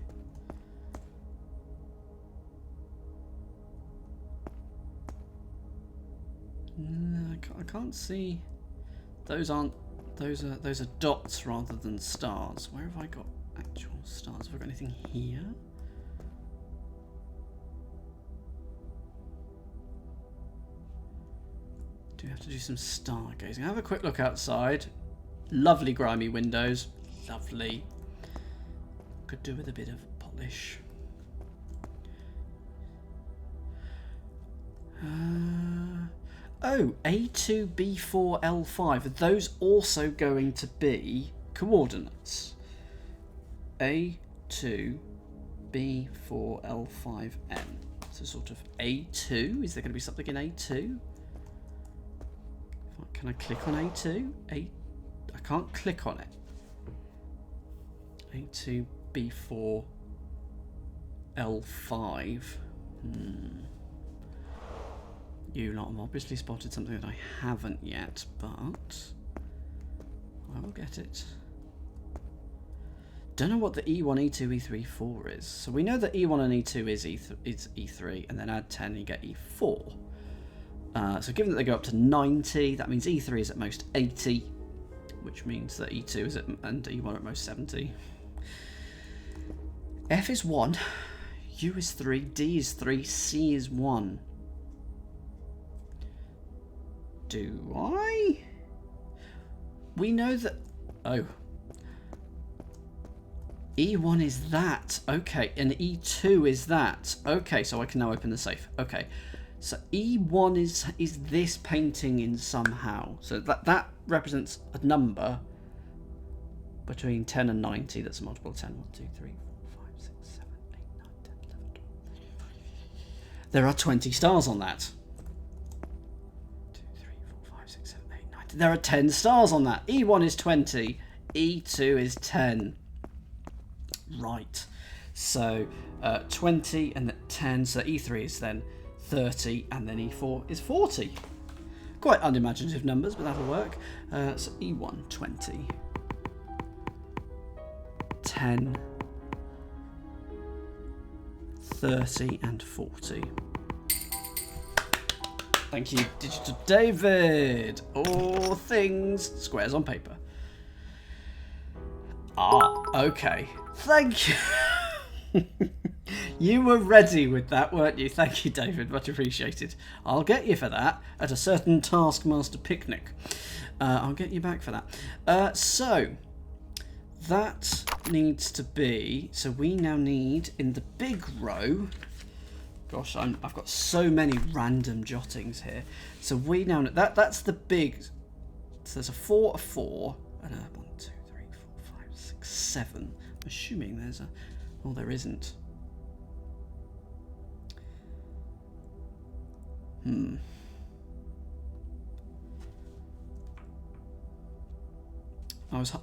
A: no, I can't see. Those aren't. Those are dots rather than stars. Where have I got actual stars? Have I got anything here? Do we have to do some stargazing? Have a quick look outside. Lovely grimy windows. Lovely. Could do with a bit of polish. Oh, A2, B4, L5. Are those also going to be coordinates? A2, B4, L5, N. So sort of A2. Is there going to be something in A2? Can I click on A2? I can't click on it. A2, B4, L5. You lot have obviously spotted something that I haven't yet, but I will get it. Don't know what the E1, E2, E3, 4 is. So we know that E1 and E2 is E3, and then add 10 and you get E4. So given that they go up to 90, that means E3 is at most 80, which means that E2 is and E1 are at most 70. F is 1, U is 3, D is 3, C is 1. Do I? We know that... Oh. E1 is that. Okay, and E2 is that. Okay, so I can now open the safe. Okay. So E1 is this painting in somehow. So that represents a number between 10 and 90. That's a multiple of 10. 1, 2, 3, 4, 5, 6, 7, 8, 9, 10, 11, 12. There are 20 stars on that. 2, 3, 4, 5, 6, 7, 8, 9. There are 10 stars on that. E1 is 20. E2 is 10. Right. So 20 and 10. So E3 is then 30, and then E4 is 40. Quite unimaginative numbers, but that'll work. So E1, 20, 10, 30, and 40. Thank you, Digital David. All things squares on paper. Ah, okay. Thank you. You were ready with that, weren't you? Thank you, David. Much appreciated. I'll get you for that at a certain Taskmaster picnic. I'll get you back for that. So, that needs to be... So we now need, in the big row... Gosh, I've got so many random jottings here. So we now... That's the big... So there's a 4, a 4, and a 1, 2, 3, 4, 5, 6, 7. I'm assuming there's a... Well, there isn't.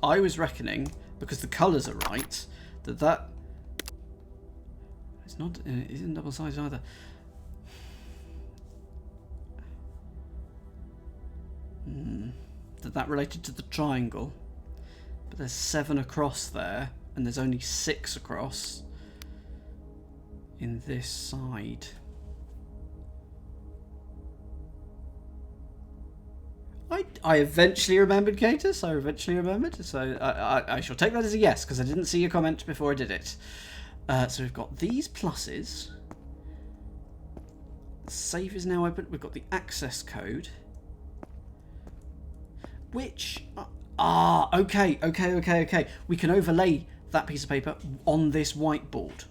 A: I was reckoning, because the colours are right, that it's not, it isn't double sided either. That related to the triangle, but there's 7 across there, and there's only 6 across in this side. I eventually remembered, Catus. I eventually remembered. So I shall take that as a yes, because I didn't see your comment before I did it. So we've got these pluses. Save is now open. We've got the access code. Which... okay. We can overlay that piece of paper on this whiteboard.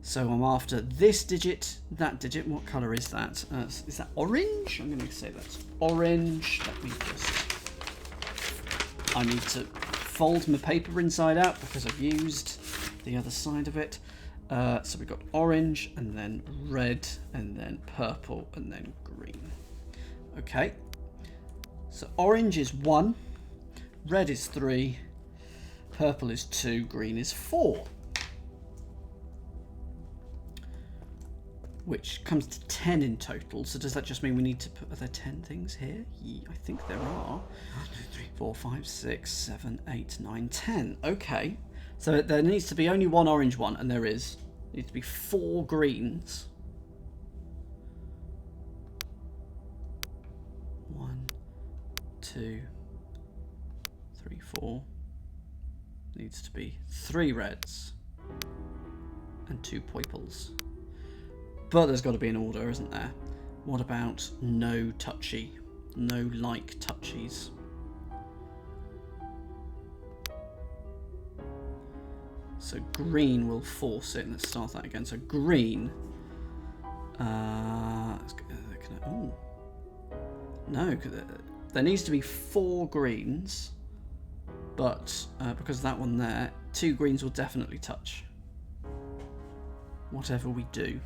A: So I'm after this digit, that digit. What colour is that? Is that orange? I'm going to say that's orange. Let me just... I need to fold my paper inside out because I've used the other side of it. So we've got orange, and then red, and then purple, and then green. Okay. So orange is 1, red is 3, Purple is 2, green is 4. Which comes to 10 in total. So does that just mean we need to put... Are there 10 things here? Yeah, I think there are. 1, 2, 3, 4, 5, 6, 7, 8, 9, 10. Okay. So there needs to be only one orange one, and there is. There needs to be 4 greens. 1, 2, 3, 4. Needs to be 3 reds. And 2 purples. But there's got to be an order, isn't there? What about no touchy? No like touchies. So green will force it. Let's start that again. So green. Oh. No, there needs to be 4 greens. But because of that one there, 2 greens will definitely touch. Whatever we do.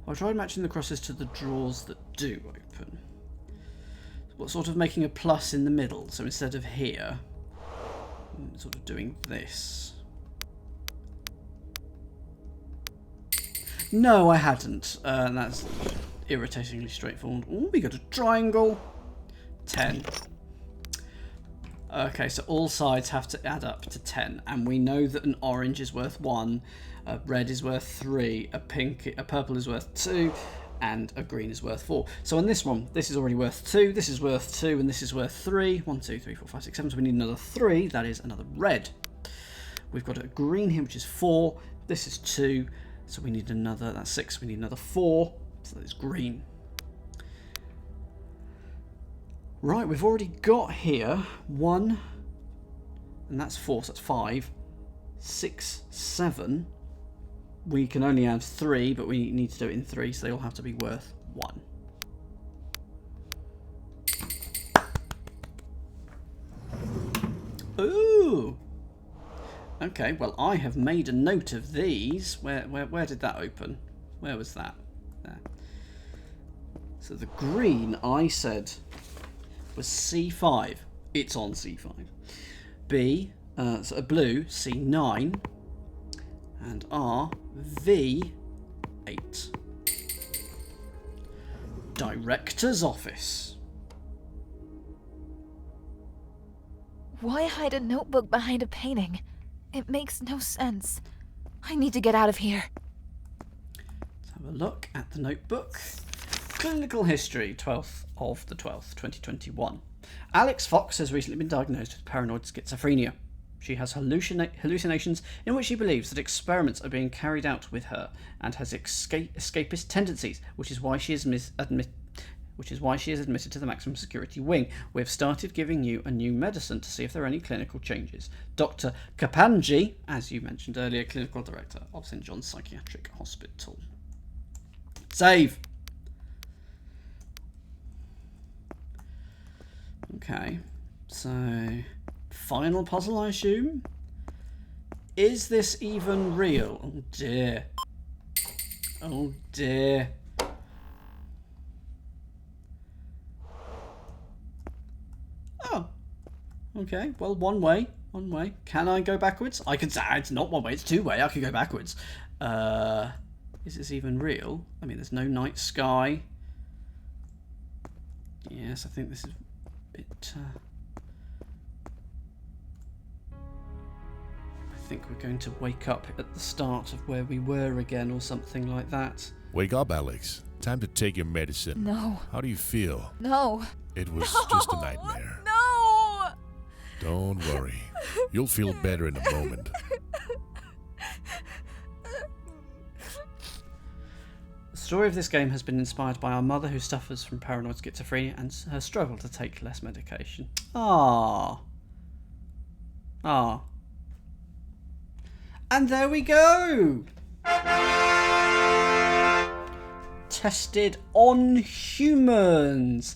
A: I'll try matching the crosses to the drawers that do open. What sort of making a plus in the middle? So instead of here, I'm sort of doing this. No, I hadn't. And that's irritatingly straightforward. Oh, we got a triangle. 10. Okay, so all sides have to add up to 10, and we know that an orange is worth 1, a red is worth 3, a purple is worth 2, and a green is worth 4. So on this one, this is already worth 2, this is worth 2, and this is worth 3. 1, 2, 3, 4, 5, 6, 7. So we need another 3. That is another red. We've got a green here, which is 4. This is 2. So we need another. That's 6. We need another 4. So that is green. Right, we've already got here 1, and that's 4, so that's 5, 6, 7. We can only add 3, but we need to do it in 3, so they all have to be worth 1. Ooh! Okay, well, I have made a note of these. Where did that open? Where was that? There. So the green, I said, was C5. It's on C5. B, so a blue, C9. And R, V8. Director's office.
B: Why hide a notebook behind a painting? It makes no sense. I need to get out of here.
A: Let's have a look at the notebook. Clinical history, 12th of the 12th, 2021. Alex Fox has recently been diagnosed with paranoid schizophrenia. She has hallucinations in which she believes that experiments are being carried out with her and has escapist tendencies, which is why she is admitted to the maximum security wing. We have started giving you a new medicine to see if there are any clinical changes. Dr. Kapanji, as you mentioned earlier, clinical director of St. John's Psychiatric Hospital. Save! Okay, so final puzzle, I assume. Is this even real? Oh dear. Oh dear. Oh. Okay, well, one way. Can I go backwards? I could say it's not one way, it's 2 way. I could go backwards. Is this even real? I mean, there's no night sky. Yes, I think this is a bit... I think we're going to wake up at the start of where we were again or something like that.
C: Wake up, Alex. Time to take your medicine.
B: No.
C: How do you feel?
B: No.
C: It was just a nightmare.
B: No!
C: Don't worry. You'll feel better in a moment.
A: The story of this game has been inspired by our mother who suffers from paranoid schizophrenia and her struggle to take less medication. Ah. And there we go! Tested on humans!